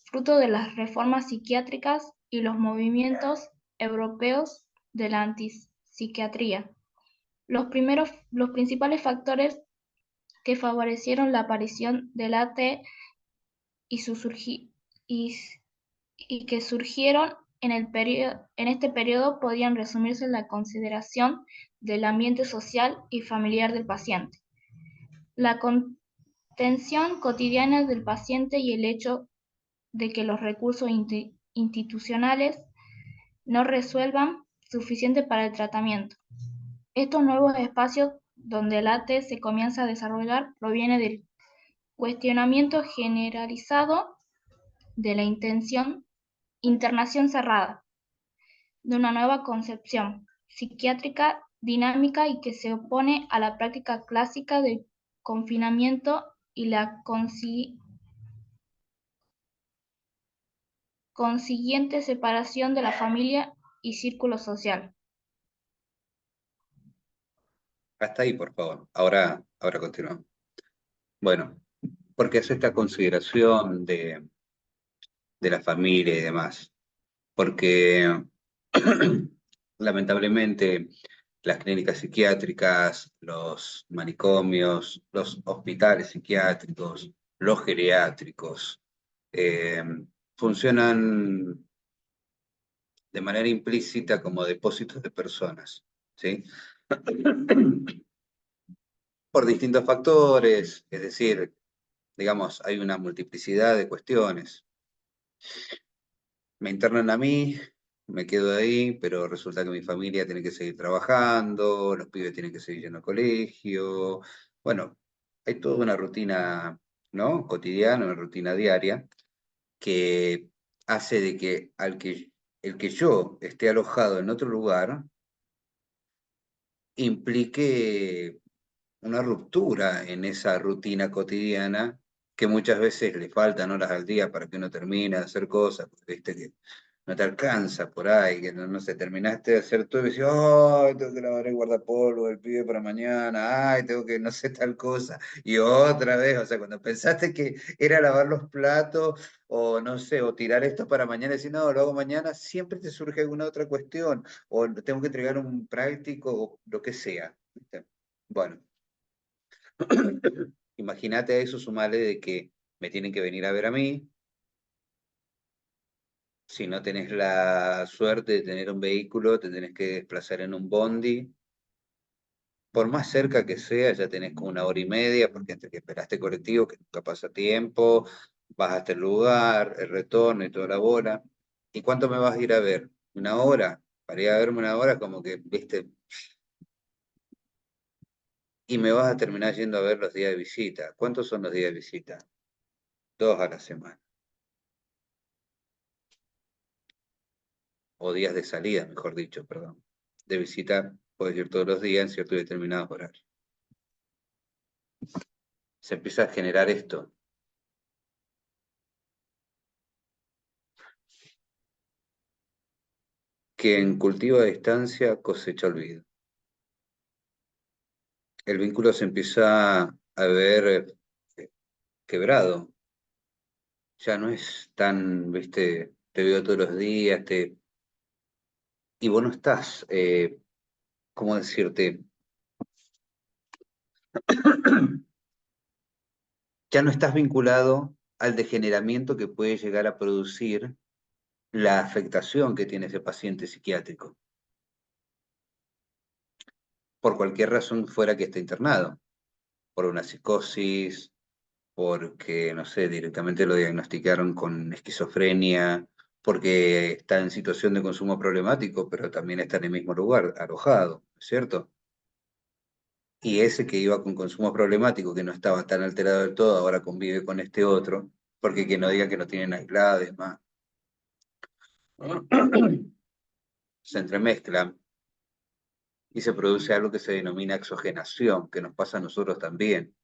fruto de las reformas psiquiátricas y los movimientos europeos de la antipsiquiatría. Los principales factores que favorecieron la aparición del AT y, y, y que surgieron en este periodo podían resumirse en la consideración del ambiente social y familiar del paciente, la contención cotidiana del paciente y el hecho de que los recursos institucionales no resuelvan suficiente para el tratamiento. Estos nuevos espacios donde el AT se comienza a desarrollar proviene del cuestionamiento generalizado de la internación cerrada, de una nueva concepción psiquiátrica dinámica y que se opone a la práctica clásica del confinamiento y la consiguiente separación de la familia y círculo social. Hasta ahí, por favor. Ahora continuamos. Bueno, porque hace esta consideración de la familia y demás. Porque lamentablemente las clínicas psiquiátricas, los manicomios, los hospitales psiquiátricos, los geriátricos, eh, funcionan de manera implícita como depósitos de personas, ¿sí? Por distintos factores, es decir, digamos, hay una multiplicidad de cuestiones. Me internan a mí, me quedo ahí, pero resulta que mi familia tiene que seguir trabajando, los pibes tienen que seguir yendo al colegio. Bueno, hay toda una rutina, ¿no? Cotidiana, una rutina diaria, que hace de que el que yo esté alojado en otro lugar implique una ruptura en esa rutina cotidiana que muchas veces le faltan horas al día para que uno termine de hacer cosas, porque viste que no te alcanza por ahí, que no sé, terminaste de hacer todo y decís, ay, tengo que lavar el guardapolvo del pibe para mañana, ay, tengo que no sé tal cosa, y otra vez, o sea, cuando pensaste que era lavar los platos, o no sé, o tirar esto para mañana y decir, no, lo hago mañana, siempre te surge alguna otra cuestión, o tengo que entregar un práctico, o lo que sea. ¿Viste? Bueno. Imagínate a eso, sumarle de que me tienen que venir a ver a mí. Si no tenés la suerte de tener un vehículo, te tenés que desplazar en un bondi. Por más cerca que sea, ya tenés como 1 hora y media, porque entre que esperaste colectivo, que nunca pasa tiempo, vas hasta el lugar, el retorno y toda la bola. ¿Y cuánto me vas a ir a ver? ¿1 hora? Para ir a verme 1 hora, como que, viste, y me vas a terminar yendo a ver los días de visita. ¿Cuántos son los días de visita? 2 a la semana. O días de salida, mejor dicho, perdón. De visita puedes ir todos los días en ciertos y determinados horarios. Se empieza a generar esto. Quien cultiva a distancia cosecha olvido. El vínculo se empieza a ver quebrado. Ya no es tan, viste, te veo todos los días, y vos no estás, ¿cómo decirte? ya no estás vinculado al degeneramiento que puede llegar a producir la afectación que tiene ese paciente psiquiátrico, por cualquier razón fuera que esté internado, por una psicosis, porque, no sé, directamente lo diagnosticaron con esquizofrenia, porque está en situación de consumo problemático, pero también está en el mismo lugar, alojado, ¿cierto? Y ese que iba con consumo problemático, que no estaba tan alterado del todo, ahora convive con este otro, porque que no diga que lo tienen aislado y demás. Se entremezclan y se produce algo que se denomina exogenación, que nos pasa a nosotros también,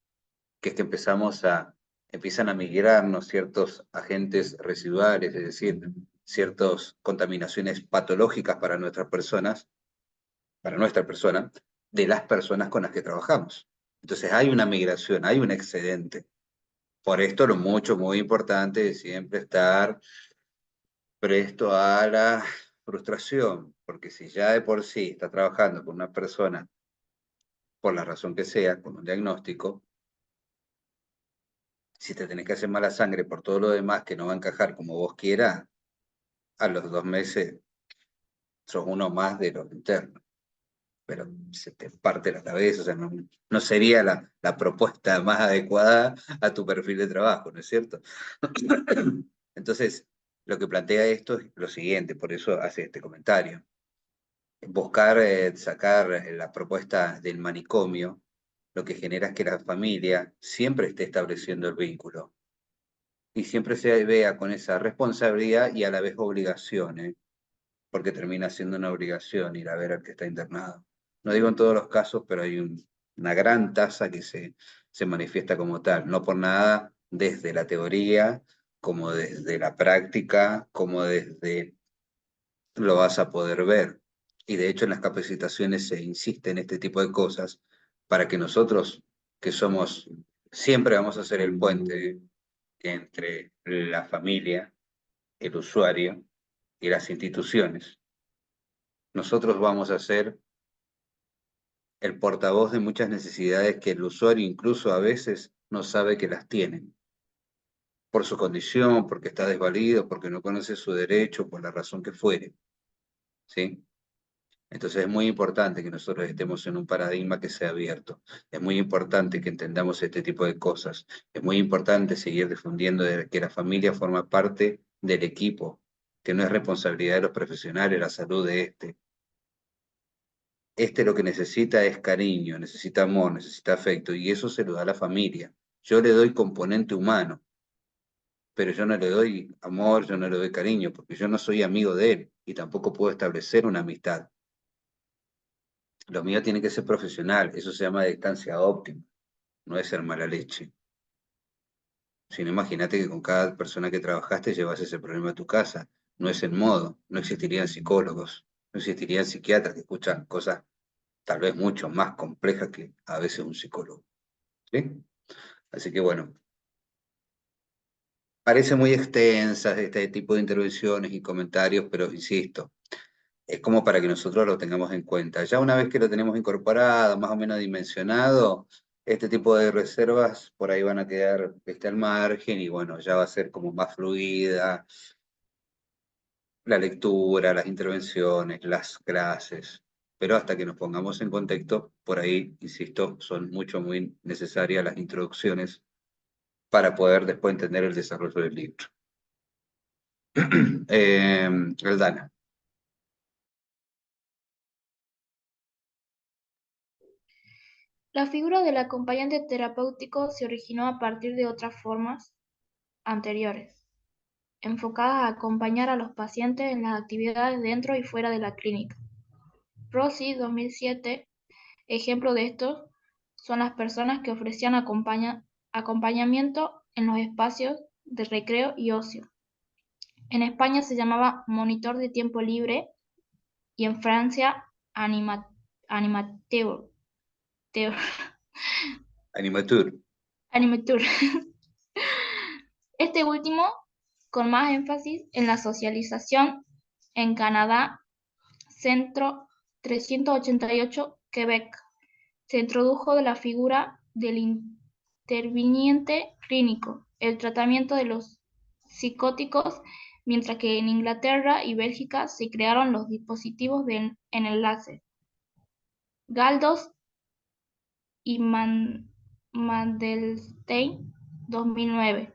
que es que empiezan a migrarnos ciertos agentes residuales, es decir, ciertas contaminaciones patológicas para nuestra persona, de las personas con las que trabajamos. Entonces hay una migración, hay un excedente. Por esto lo muy importante es siempre estar presto a la frustración, porque si ya de por sí está trabajando con una persona, por la razón que sea, con un diagnóstico, si te tenés que hacer mala sangre por todo lo demás que no va a encajar como vos quieras, a los 2 meses sos uno más de los internos. Pero se te parte la cabeza, o sea, no sería la propuesta más adecuada a tu perfil de trabajo, ¿no es cierto? Entonces, lo que plantea esto es lo siguiente, por eso hace este comentario. Buscar sacar la propuesta del manicomio, lo que genera es que la familia siempre esté estableciendo el vínculo y siempre se vea con esa responsabilidad y a la vez obligación, porque termina siendo una obligación ir a ver al que está internado. No digo en todos los casos, pero hay una gran tasa que se manifiesta como tal, no por nada desde la teoría, como desde la práctica, como desde lo vas a poder ver. Y de hecho en las capacitaciones se insiste en este tipo de cosas para que nosotros, que somos, siempre vamos a ser el puente entre la familia, el usuario y las instituciones. Nosotros vamos a ser el portavoz de muchas necesidades que el usuario incluso a veces no sabe que las tiene, por su condición, porque está desvalido, porque no conoce su derecho, por la razón que fuere, ¿sí? Entonces es muy importante que nosotros estemos en un paradigma que sea abierto. Es muy importante que entendamos este tipo de cosas. Es muy importante seguir difundiendo de que la familia forma parte del equipo, que no es responsabilidad de los profesionales la salud de este. Este lo que necesita es cariño, necesita amor, necesita afecto, y eso se lo da la familia. Yo le doy componente humano, pero yo no le doy amor, yo no le doy cariño, porque yo no soy amigo de él y tampoco puedo establecer una amistad. Lo mío tiene que ser profesional, eso se llama distancia óptima, no es ser mala leche. Si no, imagínate que con cada persona que trabajaste llevas ese problema a tu casa. No es el modo, no existirían psicólogos, no existirían psiquiatras que escuchan cosas tal vez mucho más complejas que a veces un psicólogo. ¿Sí? Así que bueno, parece muy extensas este tipo de intervenciones y comentarios, pero insisto, es como para que nosotros lo tengamos en cuenta. Ya una vez que lo tenemos incorporado, más o menos dimensionado, este tipo de reservas por ahí van a quedar al margen y bueno, ya va a ser como más fluida la lectura, las intervenciones, las clases. Pero hasta que nos pongamos en contexto, por ahí, insisto, son muy necesarias las introducciones para poder después entender el desarrollo del libro. Aldana. La figura del acompañante terapéutico se originó a partir de otras formas anteriores, enfocadas a acompañar a los pacientes en las actividades dentro y fuera de la clínica. Rossi, 2007, ejemplo de esto son las personas que ofrecían acompañamiento en los espacios de recreo y ocio. En España se llamaba monitor de tiempo libre y en Francia animateur. Animatur. Animateur. Este último con más énfasis en la socialización. En Canadá, Centro 388, Quebec, se introdujo de la figura del interviniente clínico, el tratamiento de los psicóticos, mientras que en Inglaterra y Bélgica se crearon los dispositivos en enlace, Galdos y Mandelstein, 2009.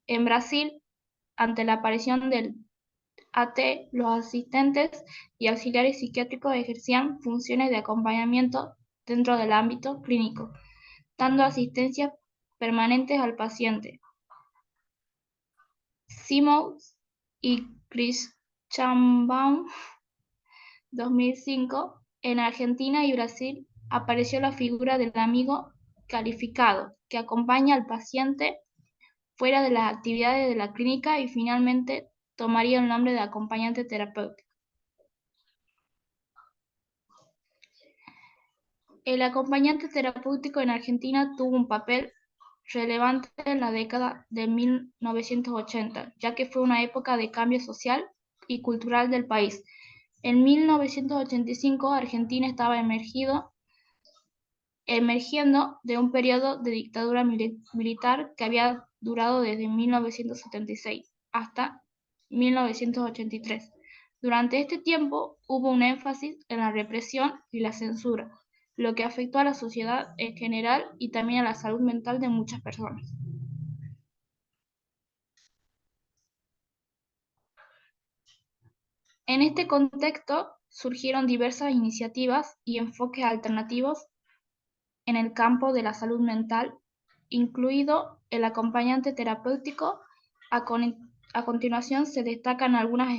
En Brasil, ante la aparición del AT, los asistentes y auxiliares psiquiátricos ejercían funciones de acompañamiento dentro del ámbito clínico, dando asistencia permanentes al paciente. Simmons y Christianbaum, 2005. En Argentina y Brasil apareció la figura del amigo calificado, que acompaña al paciente fuera de las actividades de la clínica y finalmente tomaría el nombre de acompañante terapéutico. El acompañante terapéutico en Argentina tuvo un papel relevante en la década de 1980, ya que fue una época de cambio social y cultural del país. En 1985, Argentina estaba emergiendo de un periodo de dictadura militar que había durado desde 1976 hasta 1983. Durante este tiempo hubo un énfasis en la represión y la censura, lo que afectó a la sociedad en general y también a la salud mental de muchas personas. En este contexto surgieron diversas iniciativas y enfoques alternativos en el campo de la salud mental, incluido el acompañante terapéutico. A continuación se destacan algunos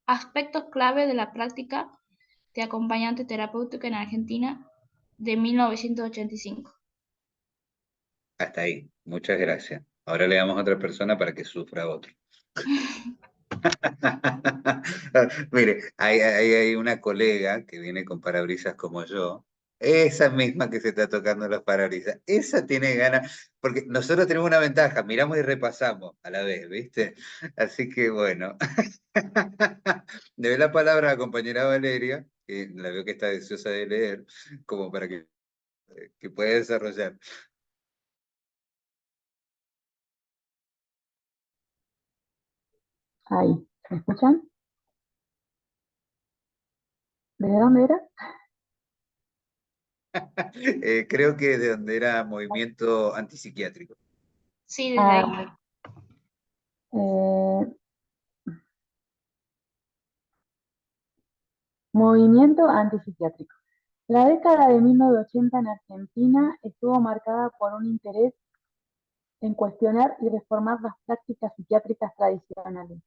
aspectos clave de la práctica de acompañante terapéutico en Argentina de 1985. Hasta ahí. Muchas gracias. Ahora le damos a otra persona para que sufra otro. Mire, hay una colega que viene con parabrisas como yo, esa misma que se está tocando los parabrisas, esa tiene ganas, porque nosotros tenemos una ventaja, miramos y repasamos a la vez, ¿viste? Así que bueno, le doy la palabra a la compañera Valeria, que la veo que está deseosa de leer, como para que pueda desarrollar. Ahí, ¿me escuchan? ¿Desde dónde era? Creo que de donde era movimiento antipsiquiátrico. Sí, desde ahí. Eh, movimiento antipsiquiátrico. La década de 1980 en Argentina estuvo marcada por un interés en cuestionar y reformar las prácticas psiquiátricas tradicionales.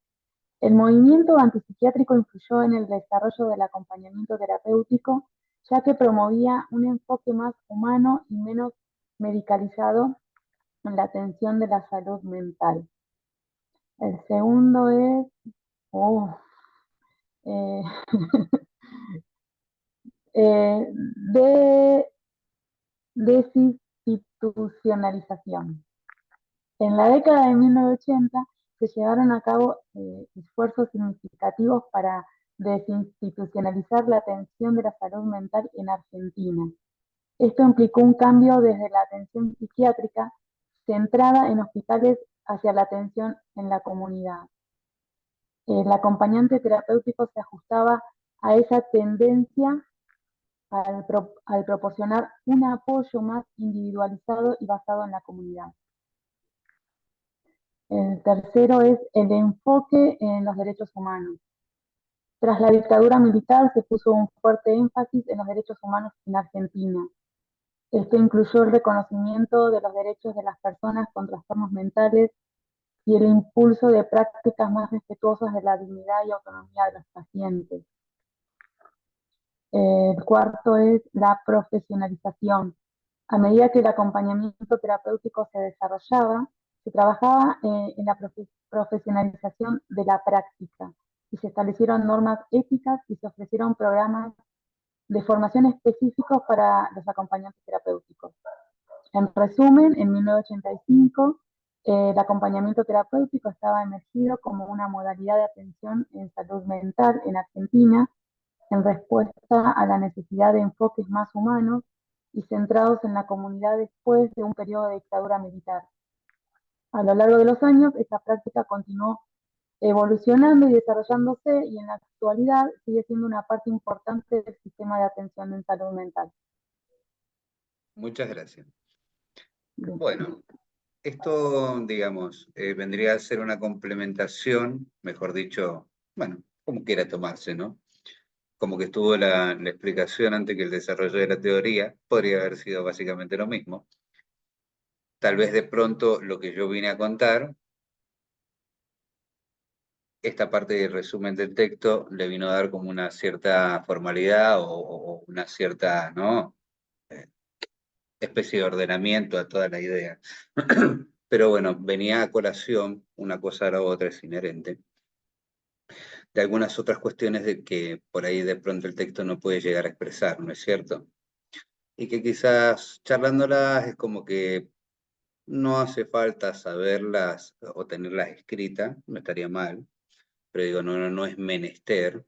El movimiento antipsiquiátrico influyó en el desarrollo del acompañamiento terapéutico, ya que promovía un enfoque más humano y menos medicalizado en la atención de la salud mental. El segundo es eh, de desinstitucionalización. En la década de 1980 se llevaron a cabo esfuerzos significativos para desinstitucionalizar la atención de la salud mental en Argentina. Esto implicó un cambio desde la atención psiquiátrica centrada en hospitales hacia la atención en la comunidad. El acompañante terapéutico se ajustaba a esa tendencia al proporcionar un apoyo más individualizado y basado en la comunidad. El tercero es el enfoque en los derechos humanos. Tras la dictadura militar se puso un fuerte énfasis en los derechos humanos en Argentina. Esto incluyó el reconocimiento de los derechos de las personas con trastornos mentales y el impulso de prácticas más respetuosas de la dignidad y autonomía de los pacientes. El cuarto es la profesionalización. A medida que el acompañamiento terapéutico se desarrollaba, se trabajaba en la profesionalización de la práctica y se establecieron normas éticas y se ofrecieron programas de formación específicos para los acompañantes terapéuticos. En resumen, en 1985, el acompañamiento terapéutico estaba emergido como una modalidad de atención en salud mental en Argentina, en respuesta a la necesidad de enfoques más humanos y centrados en la comunidad después de un periodo de dictadura militar. A lo largo de los años, esta práctica continuó evolucionando y desarrollándose, y en la actualidad sigue siendo una parte importante del sistema de atención en salud mental. Muchas gracias. Bien. Bueno, esto, digamos, vendría a ser una complementación, mejor dicho, bueno, como quiera tomarse, ¿no? Como que estuvo la explicación antes que el desarrollo de la teoría, podría haber sido básicamente lo mismo. Tal vez de pronto lo que yo vine a contar, esta parte del resumen del texto le vino a dar como una cierta formalidad o una cierta, ¿no? Especie de ordenamiento a toda la idea. Pero bueno, venía a colación, una cosa a la otra es inherente, de algunas otras cuestiones de que por ahí de pronto el texto no puede llegar a expresar, ¿no es cierto? Y que quizás charlándolas es como que no hace falta saberlas o tenerlas escritas, no estaría mal, pero digo, no es menester,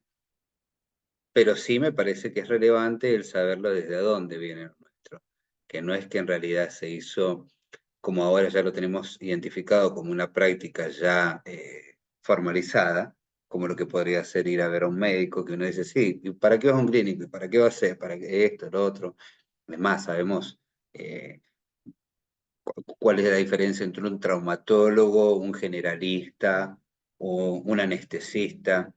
pero sí me parece que es relevante el saberlo desde dónde viene lo nuestro, que no es que en realidad se hizo, como ahora ya lo tenemos identificado como una práctica ya formalizada, como lo que podría ser ir a ver a un médico, que uno dice, sí, ¿y para qué vas a un clínico? ¿Y para qué va a ser? ¿Para qué esto, lo otro? Es más, sabemos cuál es la diferencia entre un traumatólogo, un generalista o un anestesista.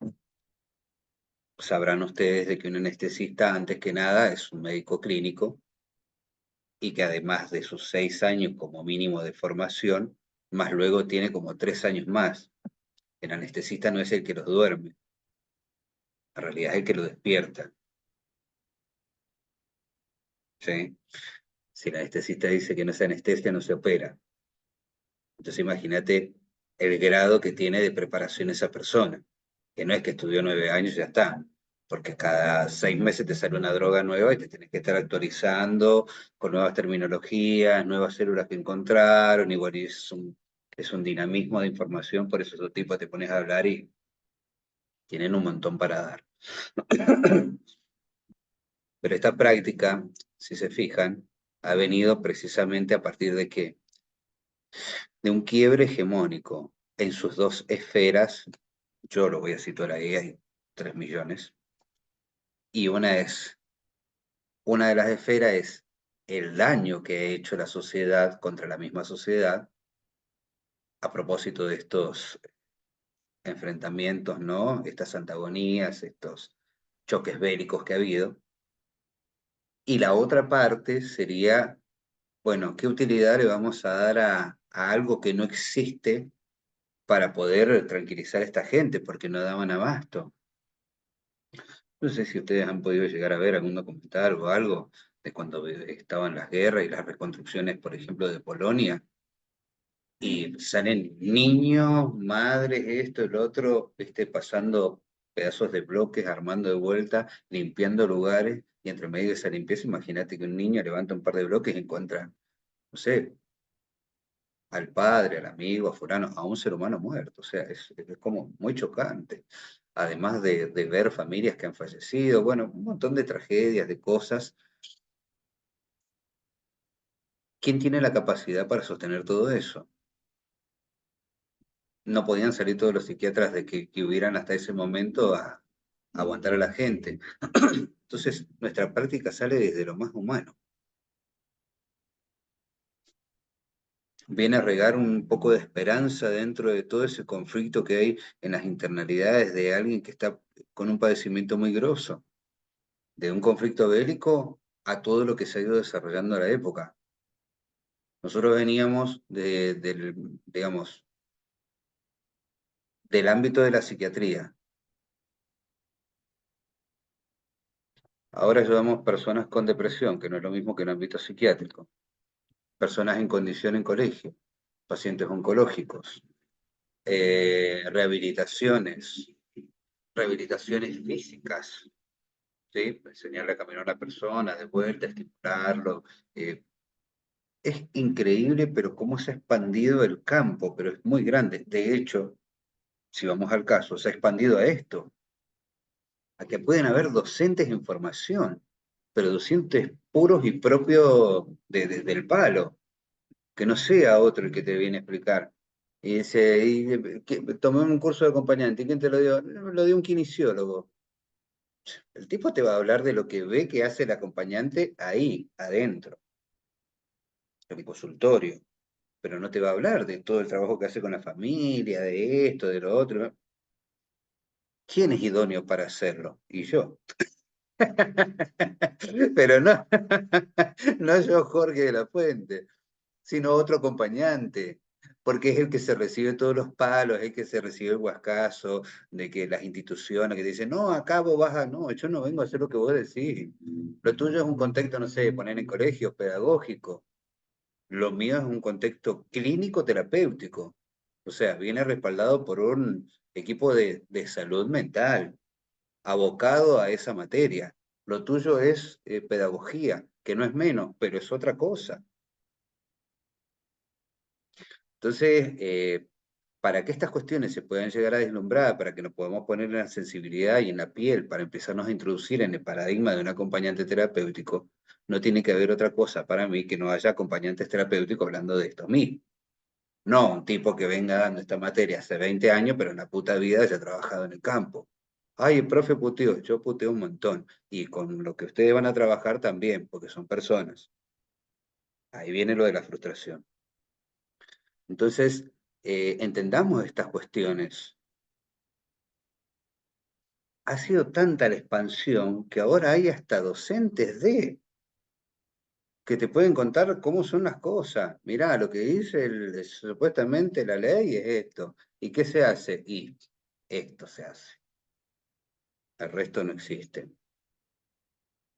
Sabrán ustedes de que un anestesista, antes que nada, es un médico clínico y que además de sus 6 años como mínimo de formación, más luego tiene como 3 años más. El anestesista no es el que los duerme, en realidad es el que lo despierta. ¿Sí? Si el anestesista dice que no se anestesia, no se opera. Entonces imagínate el grado que tiene de preparación esa persona, que no es que estudió 9 años y ya está, porque cada 6 meses te sale una droga nueva y te tienes que estar actualizando con nuevas terminologías, nuevas células que encontraron, igual es un dinamismo de información, por eso esos tipos te pones a hablar y tienen un montón para dar. Pero esta práctica, si se fijan, ha venido precisamente a partir de qué? De un quiebre hegemónico en sus dos esferas. Yo lo voy a situar ahí, hay 3 millones. Y una de las esferas es el daño que ha hecho la sociedad contra la misma sociedad a propósito de estos enfrentamientos, ¿no? Estas antagonías, estos choques bélicos que ha habido. Y la otra parte sería, bueno, ¿qué utilidad le vamos a dar a algo que no existe para poder tranquilizar a esta gente? Porque no daban abasto. No sé si ustedes han podido llegar a ver algún documental o algo de cuando estaban las guerras y las reconstrucciones, por ejemplo, de Polonia, y salen niños, madres, esto, el otro, pasando pedazos de bloques, armando de vuelta, limpiando lugares, y entre medio de esa limpieza, imagínate que un niño levanta un par de bloques y encuentra, no sé, al padre, al amigo, a fulano, a un ser humano muerto. O sea, es como muy chocante. Además de ver familias que han fallecido, bueno, un montón de tragedias, de cosas. ¿Quién tiene la capacidad para sostener todo eso? No podían salir todos los psiquiatras de que hubieran hasta ese momento a aguantar a la gente. Entonces, nuestra práctica sale desde lo más humano. Viene a regar un poco de esperanza dentro de todo ese conflicto que hay en las internalidades de alguien que está con un padecimiento muy grosso, de un conflicto bélico a todo lo que se ha ido desarrollando en la época. Nosotros veníamos digamos, del ámbito de la psiquiatría. Ahora ayudamos personas con depresión, que no es lo mismo que en el ámbito psiquiátrico, personas en condición en colegio, pacientes oncológicos, rehabilitaciones físicas, ¿sí? Enseñarle a caminar a la persona, de vuelta, estimularlo. Es increíble, pero cómo se ha expandido el campo, pero es muy grande. De hecho, si vamos al caso, se ha expandido a esto. a que pueden haber docentes en formación, pero docentes puros y propios del palo, que no sea otro el que te viene a explicar. Y dice, tomé un curso de acompañante, ¿y quién te lo dio? Lo dio un kinesiólogo. El tipo te va a hablar de lo que ve que hace el acompañante ahí, adentro, en el consultorio, pero no te va a hablar de todo el trabajo que hace con la familia, de esto, de lo otro. ¿Quién es idóneo para hacerlo? Y yo. Pero no, no yo, Jorge de la Fuente, sino otro acompañante, porque es el que se recibe todos los palos, es el que se recibe el guascazo de que las instituciones que dicen, no, acá vos vas a, no, yo no vengo a hacer lo que vos decís. Lo tuyo es un contexto, no sé, poner en colegios pedagógico. Lo mío es un contexto clínico terapéutico. O sea, viene respaldado por un equipo de salud mental abocado a esa materia. Lo tuyo es pedagogía, que no es menos, pero es otra cosa. Entonces, para que estas cuestiones se puedan llegar a deslumbrar, para que nos podamos poner en la sensibilidad y en la piel, para empezarnos a introducir en el paradigma de un acompañante terapéutico, no tiene que haber otra cosa para mí que no haya acompañantes terapéuticos hablando de esto mismo. No un tipo que venga dando esta materia hace 20 años, pero en la puta vida haya trabajado en el campo. Ay, el profe puteó, yo puteo un montón. Y con lo que ustedes van a trabajar también, porque son personas. Ahí viene lo de la frustración. Entonces, entendamos estas cuestiones. Ha sido tanta la expansión que ahora hay hasta docentes que te pueden contar cómo son las cosas. Mirá, lo que dice supuestamente la ley es esto. ¿Y qué se hace? Y esto se hace. El resto no existe.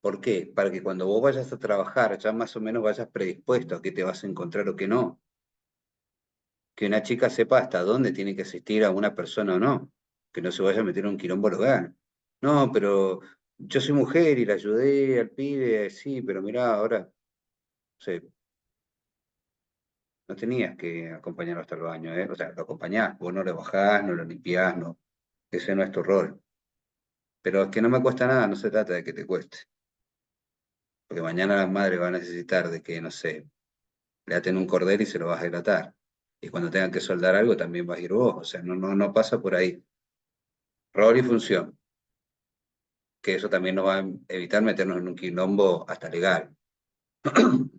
¿Por qué? Para que cuando vos vayas a trabajar ya más o menos vayas predispuesto a qué te vas a encontrar o qué no. Que una chica sepa hasta dónde tiene que asistir a una persona o no. Que no se vaya a meter en un quilombo local. No, pero yo soy mujer y la ayudé al pibe, sí, pero mirá, ahora, no sé, no tenías que acompañarlo hasta el baño, ¿eh? O sea, lo acompañás, vos no lo bajás, no lo limpiás, no. Ese no es tu rol. Pero es que no me cuesta nada, no se trata de que te cueste. Porque mañana la madre va a necesitar de que, no sé, le aten un cordel y se lo vas a hidratar. Y cuando tengan que soldar algo también vas a ir vos. O sea, no pasa por ahí. Rol y función. Que eso también nos va a evitar meternos en un quilombo hasta legal.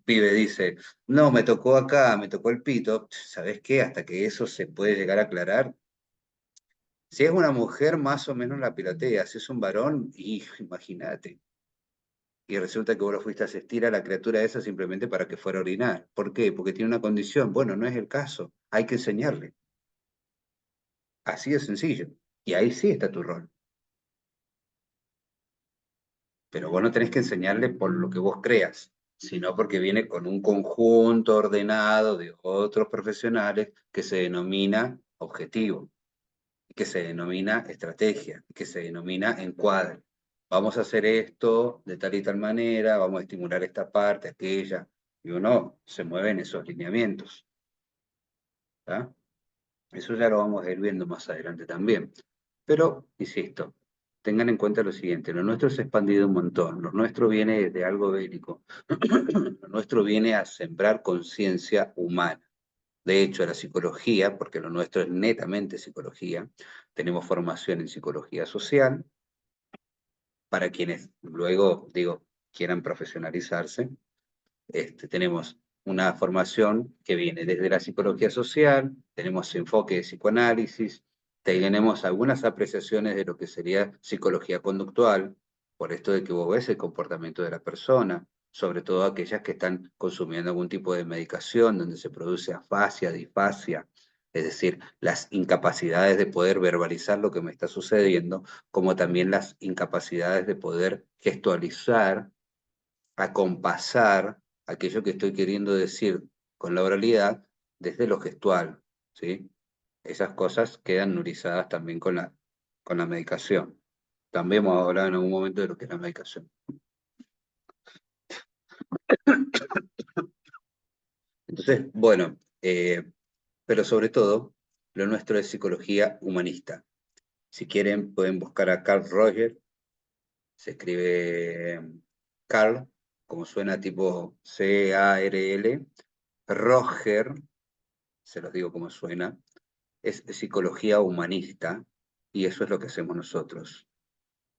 Pibe dice, no, me tocó acá, me tocó el pito. ¿Sabés qué? Hasta que eso se puede llegar a aclarar. Si es una mujer, más o menos la pilotea. Si es un varón, imagínate. Y resulta que vos lo fuiste a asistir a la criatura esa simplemente para que fuera a orinar. ¿Por qué? Porque tiene una condición. Bueno, no es el caso. Hay que enseñarle. Así de sencillo. Y ahí sí está tu rol. Pero vos no tenés que enseñarle por lo que vos creas, sino porque viene con un conjunto ordenado de otros profesionales que se denomina objetivo, que se denomina estrategia, que se denomina encuadre. Vamos a hacer esto de tal y tal manera, vamos a estimular esta parte, aquella, y uno se mueve en esos lineamientos. ¿Tá? Eso ya lo vamos a ir viendo más adelante también. Pero, insisto, tengan en cuenta lo siguiente, lo nuestro se ha expandido un montón, lo nuestro viene de algo bélico, lo nuestro viene a sembrar conciencia humana. De hecho, la psicología, porque lo nuestro es netamente psicología, tenemos formación en psicología social, para quienes luego, digo, quieran profesionalizarse, tenemos una formación que viene desde la psicología social, tenemos enfoque de psicoanálisis, tenemos algunas apreciaciones de lo que sería psicología conductual, por esto de que vos ves el comportamiento de la persona, sobre todo aquellas que están consumiendo algún tipo de medicación donde se produce afasia, disfasia, es decir, las incapacidades de poder verbalizar lo que me está sucediendo, como también las incapacidades de poder gestualizar, acompasar aquello que estoy queriendo decir con la oralidad desde lo gestual, ¿sí? Esas cosas quedan nullizadas también con la medicación. También hemos hablado en algún momento de lo que es la medicación. Entonces, bueno, pero sobre todo, lo nuestro es psicología humanista. Si quieren, pueden buscar a Carl Rogers, Se escribe Carl, como suena tipo C-A-R-L. Roger, se los digo como suena, es psicología humanista y eso es lo que hacemos nosotros.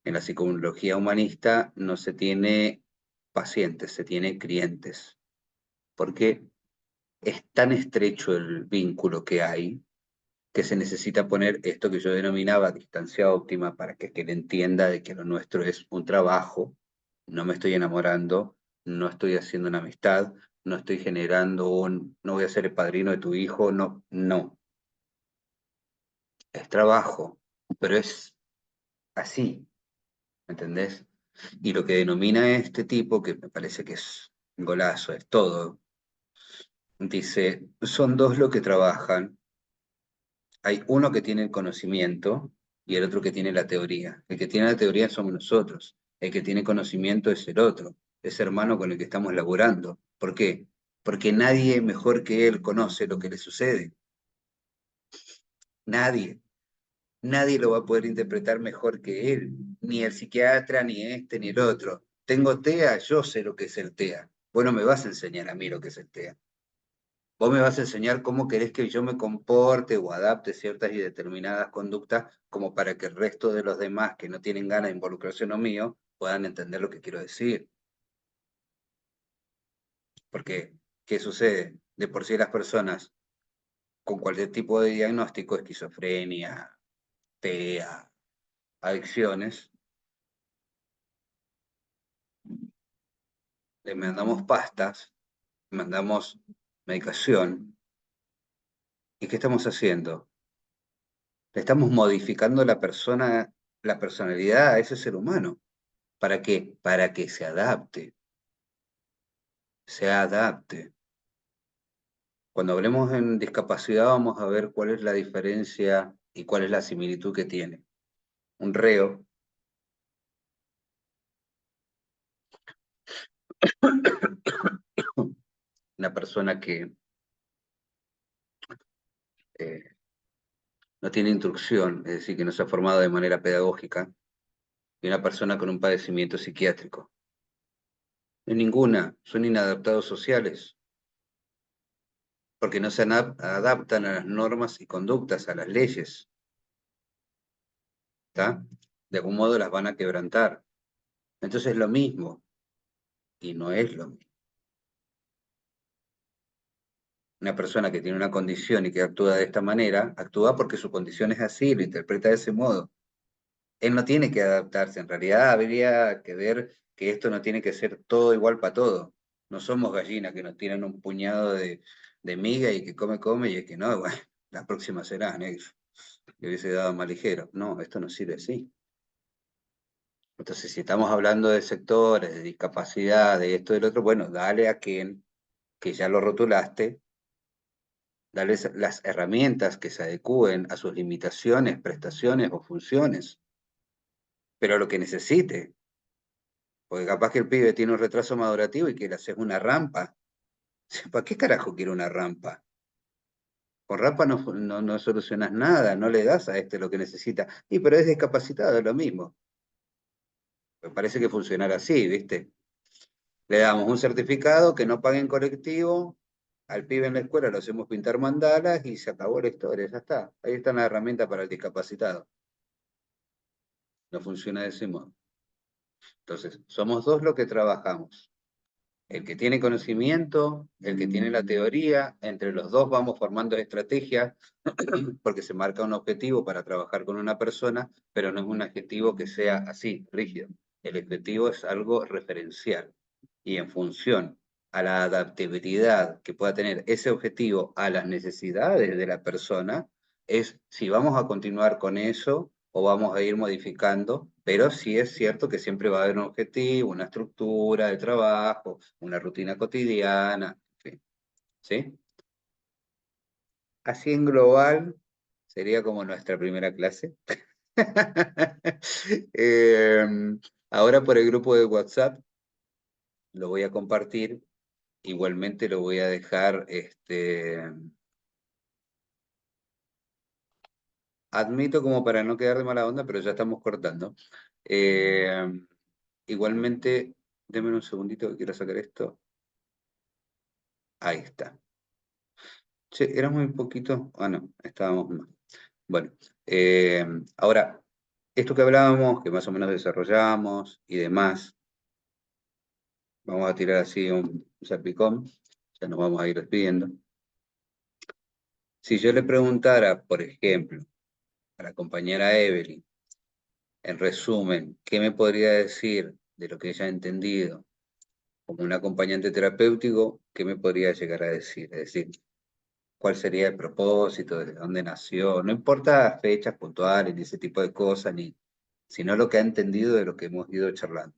En la psicología humanista no se tiene pacientes, se tiene clientes, porque es tan estrecho el vínculo que hay que se necesita poner esto que yo denominaba distancia óptima para que él entienda de que lo nuestro es un trabajo, no me estoy enamorando, no estoy haciendo una amistad, no estoy generando no voy a ser el padrino de tu hijo, no, no, es trabajo, pero es así, ¿me entendés? Y lo que denomina este tipo, que me parece que es un golazo, es todo, dice, son dos los que trabajan. Hay uno que tiene el conocimiento y el otro que tiene la teoría. El que tiene la teoría somos nosotros. El que tiene conocimiento es el otro, ese hermano con el que estamos laburando. ¿Por qué? Porque nadie mejor que él conoce lo que le sucede. Nadie. Nadie lo va a poder interpretar mejor que él. Ni el psiquiatra, ni este, ni el otro. Tengo TEA, yo sé lo que es el TEA. Bueno, me vas a enseñar a mí lo que es el TEA. Vos me vas a enseñar cómo querés que yo me comporte o adapte ciertas y determinadas conductas como para que el resto de los demás que no tienen ganas de involucrarse en lo mío puedan entender lo que quiero decir. Porque, ¿qué sucede? De por sí las personas con cualquier tipo de diagnóstico, esquizofrenia, TEA, adicciones, le mandamos pastas, mandamos medicación. ¿Y qué estamos haciendo? Le estamos modificando la persona, la personalidad a ese ser humano. ¿Para qué? Para que se adapte. Cuando hablemos en discapacidad vamos a ver cuál es la diferencia y cuál es la similitud que tiene. Un reo, una persona que eh, no tiene instrucción, es decir, que no se ha formado de manera pedagógica, y una persona con un padecimiento psiquiátrico. En ninguna, son inadaptados sociales, porque no se adaptan a las normas y conductas, a las leyes. ¿Está? De algún modo las van a quebrantar. Entonces es lo mismo, y no es lo mismo. Una persona que tiene una condición y que actúa de esta manera, actúa porque su condición es así, lo interpreta de ese modo. Él no tiene que adaptarse, en realidad habría que ver que esto no tiene que ser todo igual para todo. No somos gallinas que nos tiran un puñado de miga y que come y es que no, bueno, la próxima será, negro. Le hubiese dado más ligero. No, esto no sirve así. Entonces, si estamos hablando de sectores, de discapacidad, de esto y del otro, bueno, dale a quien, que ya lo rotulaste, darles las herramientas que se adecúen a sus limitaciones, prestaciones o funciones, pero lo que necesite, porque capaz que el pibe tiene un retraso madurativo y que le haces una rampa. ¿Para qué carajo quiere una rampa? Con rampa no solucionas nada, no le das a este lo que necesita. Y pero es discapacitado, es lo mismo. Me parece que funcionará así, ¿viste? Le damos un certificado que no pague en colectivo, al pibe en la escuela lo hacemos pintar mandalas y se acabó la historia, ya está. Ahí está la herramienta para el discapacitado. No funciona de ese modo. Entonces, somos dos los que trabajamos. El que tiene conocimiento, el que tiene la teoría, entre los dos vamos formando estrategias porque se marca un objetivo para trabajar con una persona, pero no es un objetivo que sea así, rígido. El objetivo es algo referencial y en función a la adaptabilidad que pueda tener ese objetivo a las necesidades de la persona, es si vamos a continuar con eso o vamos a ir modificando, pero sí es cierto que siempre va a haber un objetivo, una estructura de trabajo, una rutina cotidiana, en fin, ¿sí? Así en global sería como nuestra primera clase. Ahora por el grupo de WhatsApp lo voy a compartir. Igualmente lo voy a dejar, admito como para no quedar de mala onda, pero ya estamos cortando. Igualmente, denme un segundito que quiero sacar esto. Ahí está. Che, era muy poquito. Ah, no, estábamos más. Bueno, ahora, esto que hablábamos, que más o menos desarrollamos y demás, vamos a tirar así un salpicón, ya nos vamos a ir despidiendo. Si yo le preguntara, por ejemplo, a la compañera Evelyn, en resumen, ¿qué me podría decir de lo que ella ha entendido como un acompañante terapéutico? ¿Qué me podría llegar a decir? Es decir, ¿cuál sería el propósito? ¿De dónde nació? No importa fechas puntuales ni ese tipo de cosas, sino lo que ha entendido de lo que hemos ido charlando.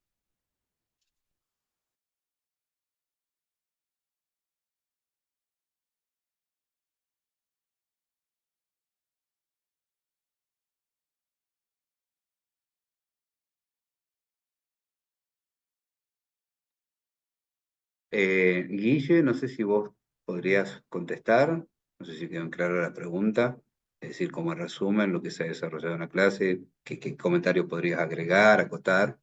Guille, no sé si vos podrías contestar, no sé si quedó clara la pregunta, es decir, como resumen lo que se ha desarrollado en la clase, qué comentario podrías agregar, acotar.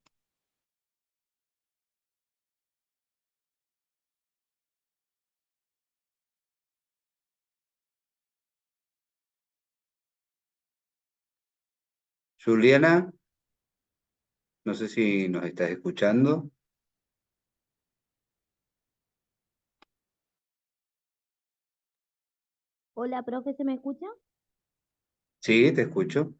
Juliana, no sé si nos estás escuchando. Hola, profe, ¿se me escucha? Sí, te escucho.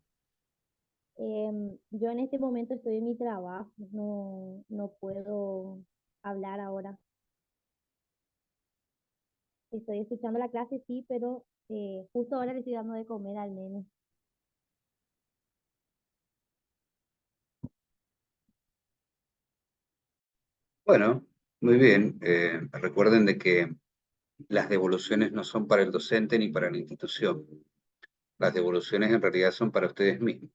Yo en este momento estoy en mi trabajo, no puedo hablar ahora. Estoy escuchando la clase, sí, pero justo ahora le estoy dando de comer al nene. Bueno, muy bien. Recuerden de que las devoluciones no son para el docente ni para la institución. Las devoluciones en realidad son para ustedes mismos.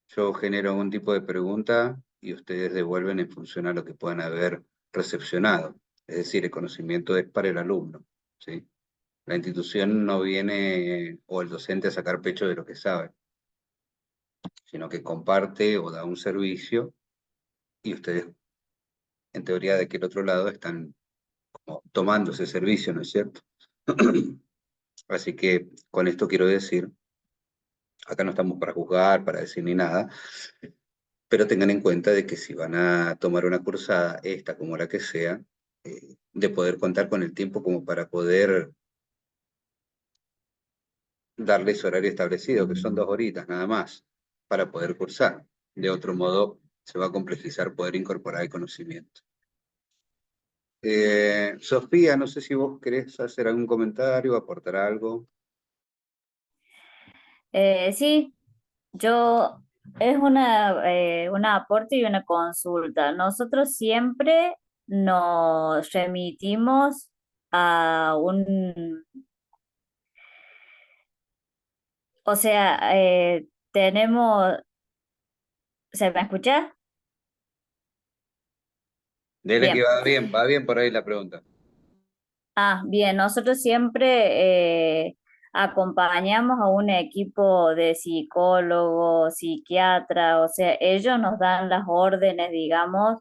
Yo genero un tipo de pregunta y ustedes devuelven en función a lo que puedan haber recepcionado. Es decir, el conocimiento es para el alumno, ¿sí? La institución no viene o el docente a sacar pecho de lo que sabe, sino que comparte o da un servicio y ustedes, en teoría, de que el otro lado están como tomando ese servicio, ¿no es cierto? Así que con esto quiero decir, acá no estamos para juzgar, para decir ni nada, pero tengan en cuenta de que si van a tomar una cursada, esta como la que sea, de poder contar con el tiempo como para poder darles horario establecido, que son 2 horitas nada más, para poder cursar. De otro modo, se va a complejizar poder incorporar el conocimiento. Sofía, no sé si vos querés hacer algún comentario, aportar algo. Sí, yo es un aporte y una consulta. Nosotros siempre nos remitimos a o sea, tenemos, ¿se me escucha? Dele que Bien. va bien por ahí la pregunta. Bien, nosotros siempre acompañamos a un equipo de psicólogos, psiquiatras, o sea, ellos nos dan las órdenes, digamos,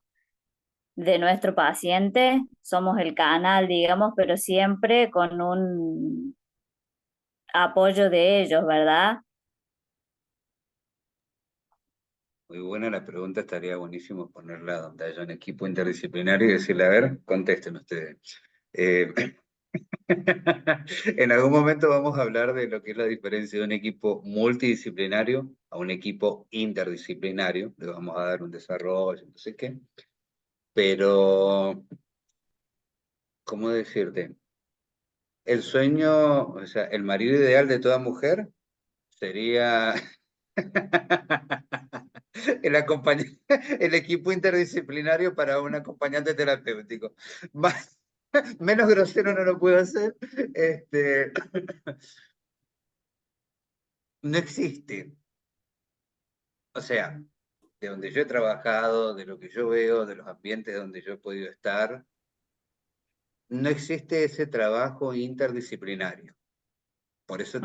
de nuestro paciente, somos el canal, digamos, pero siempre con un apoyo de ellos, ¿verdad? Muy buena la pregunta, estaría buenísimo ponerla donde haya un equipo interdisciplinario y decirle, a ver, contesten ustedes. Eh, en algún momento vamos a hablar de lo que es la diferencia de un equipo multidisciplinario a un equipo interdisciplinario. Le vamos a dar un desarrollo, no sé qué. Pero, ¿cómo decirte? El sueño, o sea, el marido ideal de toda mujer sería el equipo interdisciplinario para un acompañante terapéutico. Menos grosero no lo puedo hacer. No existe. O sea, de donde yo he trabajado, de lo que yo veo, de los ambientes donde yo he podido estar, no existe ese trabajo interdisciplinario. Por eso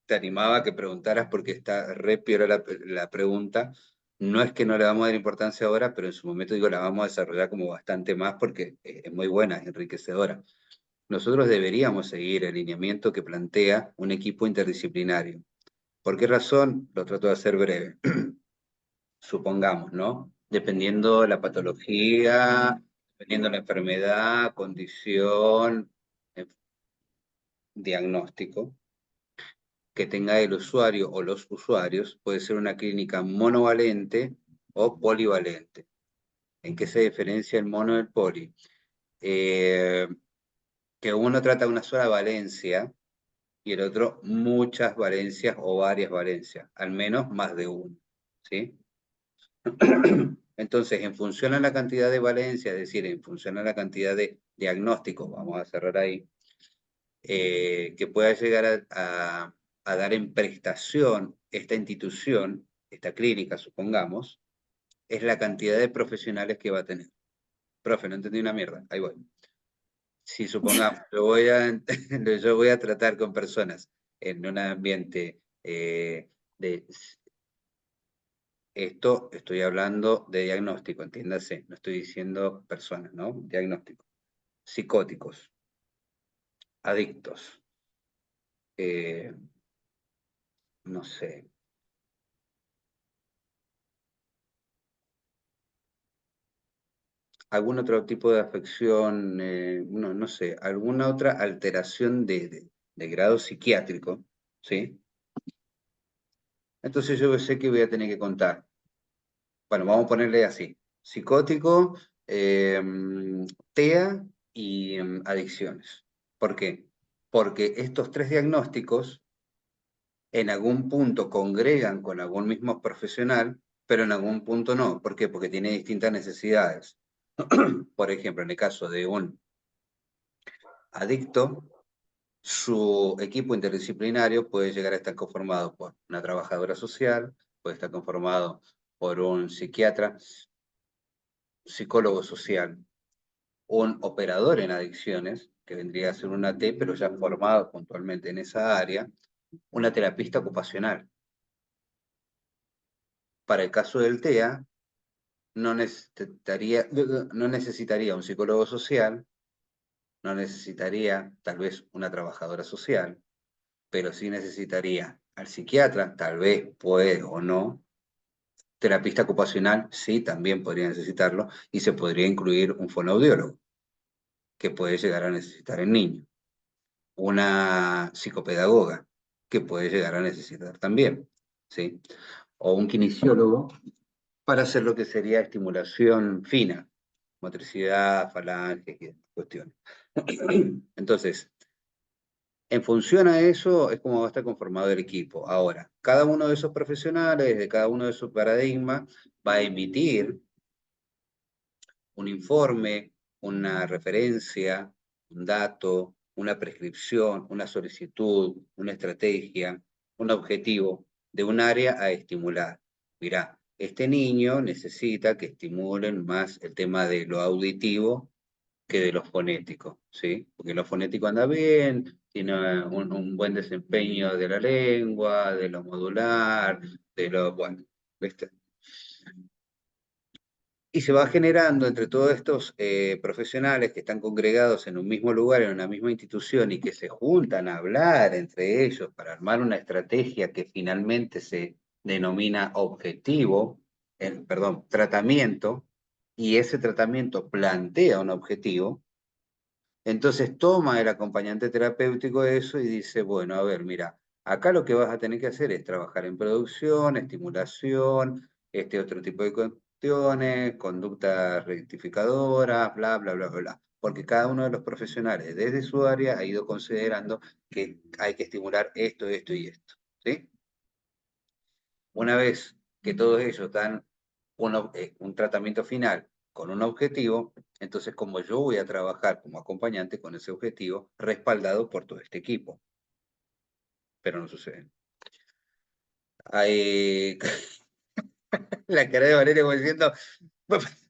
te animaba a que preguntaras porque está re piola la pregunta, No es que no le vamos a dar importancia ahora, pero en su momento digo, la vamos a desarrollar como bastante más porque es muy buena, es enriquecedora. Nosotros deberíamos seguir el lineamiento que plantea un equipo interdisciplinario. ¿Por qué razón? Lo trato de hacer breve. Supongamos, ¿no? Dependiendo la patología, dependiendo la enfermedad, condición, diagnóstico que tenga el usuario o los usuarios, puede ser una clínica monovalente o polivalente. ¿En qué se diferencia el mono del poli? Que uno trata una sola valencia y el otro muchas valencias o varias valencias, al menos más de uno, ¿sí? Entonces, en función a la cantidad de valencias, es decir, en función a la cantidad de diagnósticos, vamos a cerrar ahí, que pueda llegar a dar en prestación esta institución, esta clínica, supongamos, es la cantidad de profesionales que va a tener. Profe, no entendí una mierda, ahí voy. Si supongamos, yo voy a tratar con personas en un ambiente de... Esto estoy hablando de diagnóstico, entiéndase, no estoy diciendo personas, ¿no? Diagnóstico. Psicóticos, adictos, no sé. Algún otro tipo de afección, no sé, alguna otra alteración de grado psiquiátrico, ¿sí? Entonces yo sé que voy a tener que contar. Bueno, vamos a ponerle así. Psicótico, TEA y adicciones. ¿Por qué? Porque estos tres diagnósticos en algún punto congregan con algún mismo profesional, pero en algún punto no. ¿Por qué? Porque tiene distintas necesidades. Por ejemplo, en el caso de un adicto, su equipo interdisciplinario puede llegar a estar conformado por una trabajadora social, puede estar conformado por un psiquiatra, psicólogo social, un operador en adicciones, que vendría a ser una T, pero ya formado puntualmente en esa área, una terapista ocupacional. Para el caso del TEA, no necesitaría un psicólogo social, no necesitaría tal vez una trabajadora social, pero sí necesitaría al psiquiatra, tal vez puede o no, terapista ocupacional, sí, también podría necesitarlo, y se podría incluir un fonoaudiólogo, que puede llegar a necesitar el niño, una psicopedagoga, que puede llegar a necesitar también, ¿sí? O un kinesiólogo para hacer lo que sería estimulación fina, motricidad, falange, y demás cuestiones. Entonces, en función a eso es como va a estar conformado el equipo. Ahora, cada uno de esos profesionales, de cada uno de esos paradigmas, va a emitir un informe, una referencia, un dato, una prescripción, una solicitud, una estrategia, un objetivo de un área a estimular. Mirá, este niño necesita que estimulen más el tema de lo auditivo que de lo fonético, ¿sí? Porque lo fonético anda bien, tiene un buen desempeño de la lengua, de lo modular, bueno, ¿viste? Y se va generando entre todos estos profesionales que están congregados en un mismo lugar, en una misma institución y que se juntan a hablar entre ellos para armar una estrategia que finalmente se denomina objetivo, perdón, tratamiento, y ese tratamiento plantea un objetivo. Entonces toma el acompañante terapéutico eso y dice, bueno, a ver, mira, acá lo que vas a tener que hacer es trabajar en producción, estimulación, este otro tipo de cuestiones, conductas rectificadoras, bla, bla, bla, bla, bla. Porque cada uno de los profesionales desde su área ha ido considerando que hay que estimular esto, esto y esto, ¿sí? Una vez que todos ellos dan un tratamiento final con un objetivo, entonces como yo voy a trabajar como acompañante con ese objetivo respaldado por todo este equipo. Pero no sucede. Hay... La cara de Valeria como diciendo,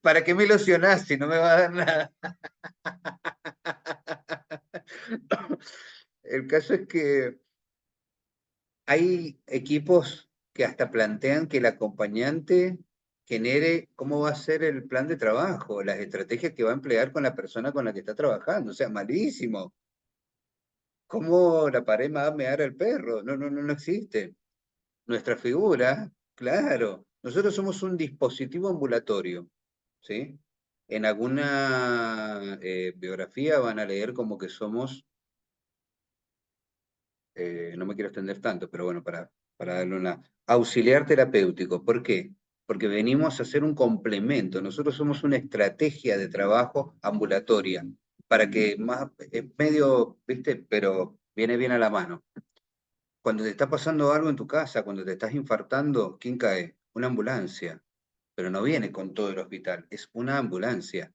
¿para qué me ilusionás si no me va a dar nada? El caso es que hay equipos que hasta plantean que el acompañante genere cómo va a ser el plan de trabajo, las estrategias que va a emplear con la persona con la que está trabajando. O sea, malísimo. ¿Cómo la pared va a mear al perro? No existe. Nuestra figura, claro, nosotros somos un dispositivo ambulatorio, ¿sí? En alguna biografía van a leer como que somos, no me quiero extender tanto, pero bueno, para darle una auxiliar terapéutico. ¿Por qué? Porque venimos a hacer un complemento. Nosotros somos una estrategia de trabajo ambulatoria, para que más, medio, ¿viste? Pero viene bien a la mano. Cuando te está pasando algo en tu casa, cuando te estás infartando, ¿quién cae? Una ambulancia. Pero no viene con todo el hospital, es una ambulancia.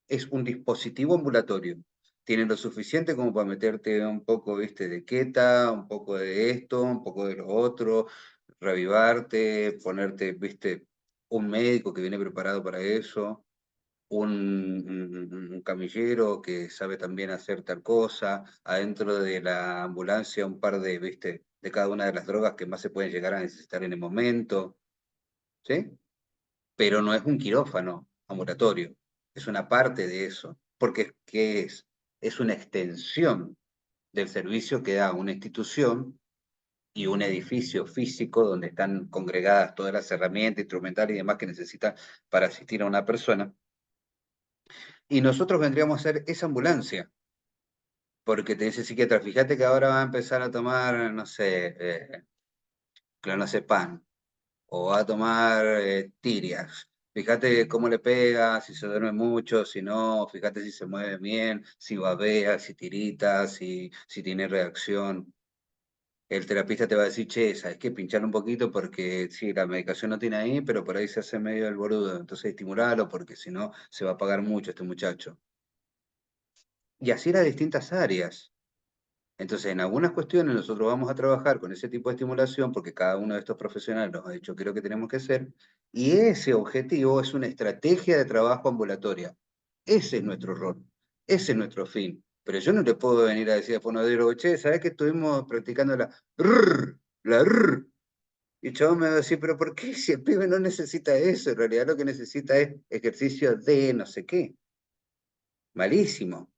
Es un dispositivo ambulatorio. Tiene lo suficiente como para meterte un poco, viste, de queta, un poco de esto, un poco de lo otro, revivarte, ponerte, viste, un médico que viene preparado para eso, un camillero que sabe también hacer tal cosa, adentro de la ambulancia un par de, viste, de cada una de las drogas que más se pueden llegar a necesitar en el momento, ¿sí? Pero no es un quirófano ambulatorio, es una parte de eso, porque ¿qué es? Es una extensión del servicio que da una institución y un edificio físico donde están congregadas todas las herramientas, instrumentales y demás que necesitan para asistir a una persona. Y nosotros vendríamos a ser esa ambulancia, porque te dice el psiquiatra, fíjate que ahora va a empezar a tomar, no sé, clonazepam, o va a tomar tirias. Fíjate cómo le pega, si se duerme mucho, si no, fíjate si se mueve bien, si babea, si tirita, si tiene reacción. El terapista te va a decir, che, sabes que pinchar un poquito porque sí, la medicación no tiene ahí, pero por ahí se hace medio el boludo. Entonces estimulalo porque si no se va a pagar mucho este muchacho. Y así las distintas áreas. Entonces, en algunas cuestiones nosotros vamos a trabajar con ese tipo de estimulación porque cada uno de estos profesionales nos ha dicho qué es lo que tenemos que hacer, y ese objetivo es una estrategia de trabajo ambulatoria. Ese es nuestro rol, ese es nuestro fin. Pero yo no le puedo venir a decir a fonodiólogo, che, ¿sabés que estuvimos practicando la rrr, la rrr? Y el chabón me va a decir, pero ¿por qué si el pibe no necesita eso? En realidad lo que necesita es ejercicio de no sé qué. Malísimo.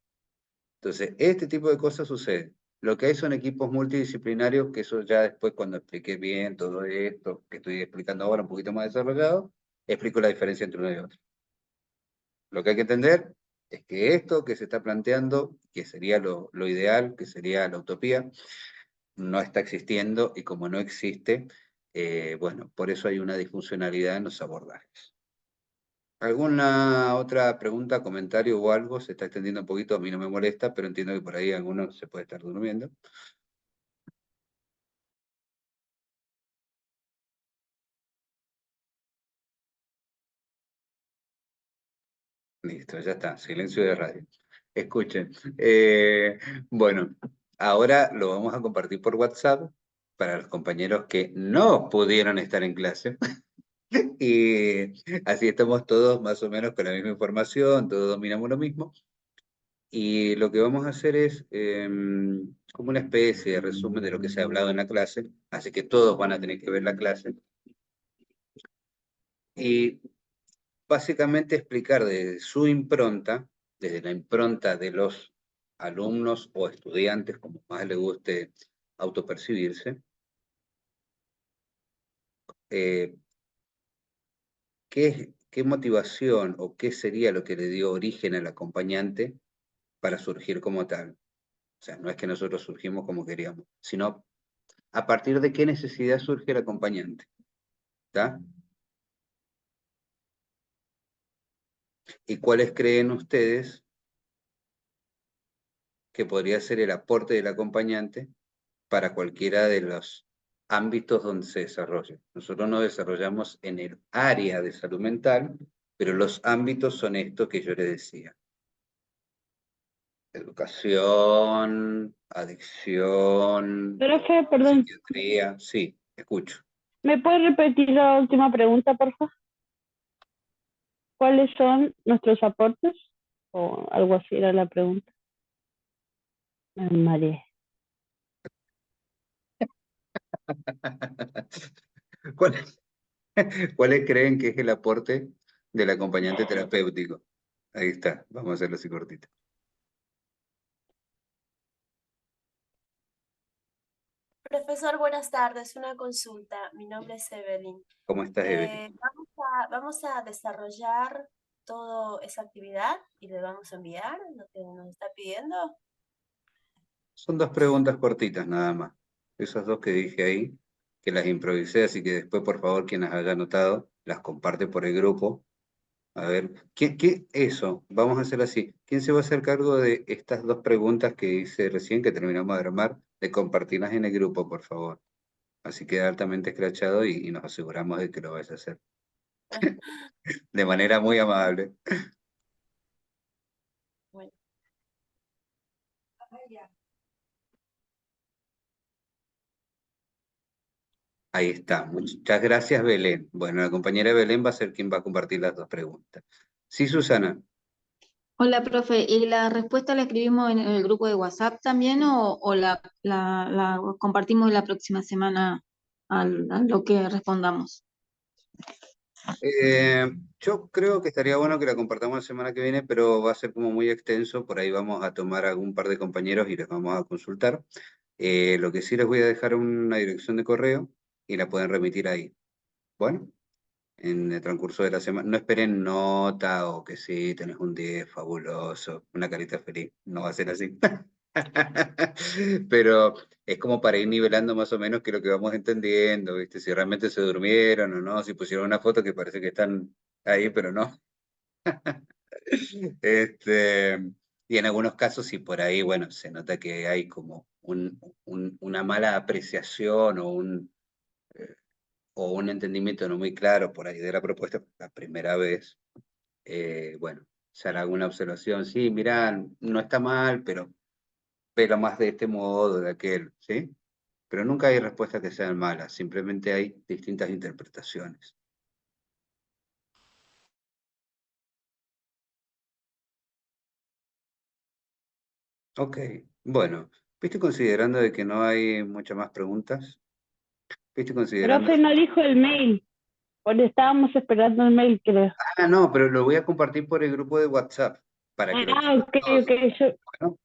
Entonces, este tipo de cosas sucede. Lo que hay son equipos multidisciplinarios, que eso ya después cuando expliqué bien todo esto, que estoy explicando ahora un poquito más desarrollado, explico la diferencia entre uno y otro. Lo que hay que entender es que esto que se está planteando, que sería lo ideal, que sería la utopía, no está existiendo y como no existe, bueno, por eso hay una disfuncionalidad en los abordajes. ¿Alguna otra pregunta, comentario o algo? Se está extendiendo un poquito, a mí no me molesta, pero entiendo que por ahí alguno se puede estar durmiendo. Listo, ya está, silencio de radio. Escuchen, bueno, ahora lo vamos a compartir por WhatsApp para los compañeros que no pudieron estar en clase. Y así estamos todos más o menos con la misma información, todos dominamos lo mismo. Y lo que vamos a hacer es como una especie de resumen de lo que se ha hablado en la clase, así que todos van a tener que ver la clase. Y básicamente explicar desde su impronta, desde la impronta de los alumnos o estudiantes, como más les guste autopercibirse, eh, qué motivación o qué sería lo que le dio origen al acompañante para surgir como tal. O sea, no es que nosotros surgimos como queríamos, sino a partir de qué necesidad surge el acompañante. ¿Está? ¿Y cuáles creen ustedes que podría ser el aporte del acompañante para cualquiera de los ámbitos donde se desarrolle? Nosotros nos desarrollamos en el área de salud mental, pero los ámbitos son estos que yo les decía. Educación, adicción, Profe, perdón, psiquiatría, sí, escucho. ¿me puede repetir la última pregunta, por favor? ¿Cuáles son nuestros aportes? O algo así era la pregunta. Me mareé. ¿Cuál es? ¿Cuáles creen que es el aporte del acompañante terapéutico? Ahí está, vamos a hacerlo así cortito. Profesor, buenas tardes. Una consulta. Mi nombre es Evelyn. ¿Cómo estás, Evelyn? Vamos a desarrollar toda esa actividad y le vamos a enviar lo que nos está pidiendo. Son dos preguntas cortitas nada más. Esas dos que dije ahí, que las improvisé, así que después, por favor, quien las haya anotado, las comparte por el grupo. A ver, eso, vamos a hacer así. ¿Quién se va a hacer cargo de estas dos preguntas que hice recién, que terminamos de armar, de compartirlas en el grupo, por favor? Así queda altamente escrachado y nos aseguramos de que lo vais a hacer. De manera muy amable. Bueno. Ahí está. Muchas gracias, Belén. Bueno, la compañera Belén va a ser quien va a compartir las dos preguntas. Sí, Susana. Hola, profe. ¿Y la respuesta la escribimos en el grupo de WhatsApp también o la compartimos la próxima semana a lo que respondamos? Yo creo que estaría bueno que la compartamos la semana que viene, pero va a ser como muy extenso. Por ahí vamos a tomar a algún par de compañeros y les vamos a consultar. Lo que sí les voy a dejar una dirección de correo y la pueden remitir ahí. Bueno, en el transcurso de la semana. No esperen nota o que sí, tenés un 10 fabuloso, una carita feliz. No va a ser así. Pero es como para ir nivelando más o menos que lo que vamos entendiendo, ¿viste? Si realmente se durmieron o no, si pusieron una foto que parece que están ahí, pero no. Este, y en algunos casos, si por ahí, bueno, se nota que hay como una mala apreciación o un entendimiento no muy claro por ahí de la propuesta la primera vez, bueno, se hará alguna observación, sí, mirá, no está mal, pero más de este modo, de aquel, ¿sí? Pero nunca hay respuestas que sean malas, simplemente hay distintas interpretaciones. Ok, bueno, ¿viste considerando de que no hay muchas más preguntas? ¿Viste considerando? Profe no dijo el mail, porque estábamos esperando el mail, creo. Ah, no, pero lo voy a compartir por el grupo de WhatsApp para que lo tengan Ok, todos. ok, Bueno,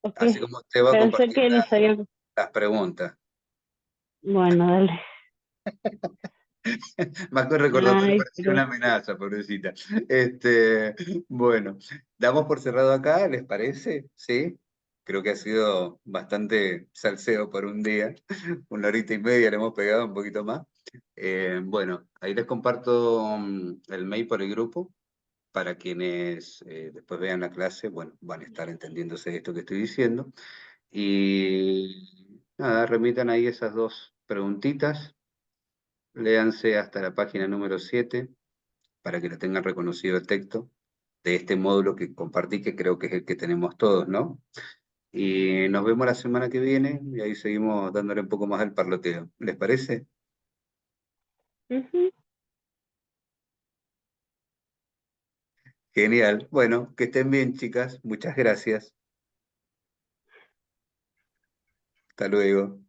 ok. así como usted va a Pensé compartir que nos había... las preguntas. Bueno, dale. Más que recordando que Ay, parecía una amenaza, pobrecita. Bueno, damos por cerrado acá, ¿les parece? ¿Sí? Creo que ha sido bastante salseo por un día. Una horita y media le hemos pegado un poquito más. Bueno, ahí les comparto el mail por el grupo para quienes después vean la clase, bueno, van a estar entendiéndose esto que estoy diciendo. Y nada, remitan ahí esas dos preguntitas. Léanse hasta la página número 7 para que lo tengan reconocido el texto de este módulo que compartí, que creo que es el que tenemos todos, ¿no? Y nos vemos la semana que viene y ahí seguimos dándole un poco más al parloteo. ¿Les parece? Ujú. Genial. Bueno, que estén bien, chicas. Muchas gracias. Hasta luego.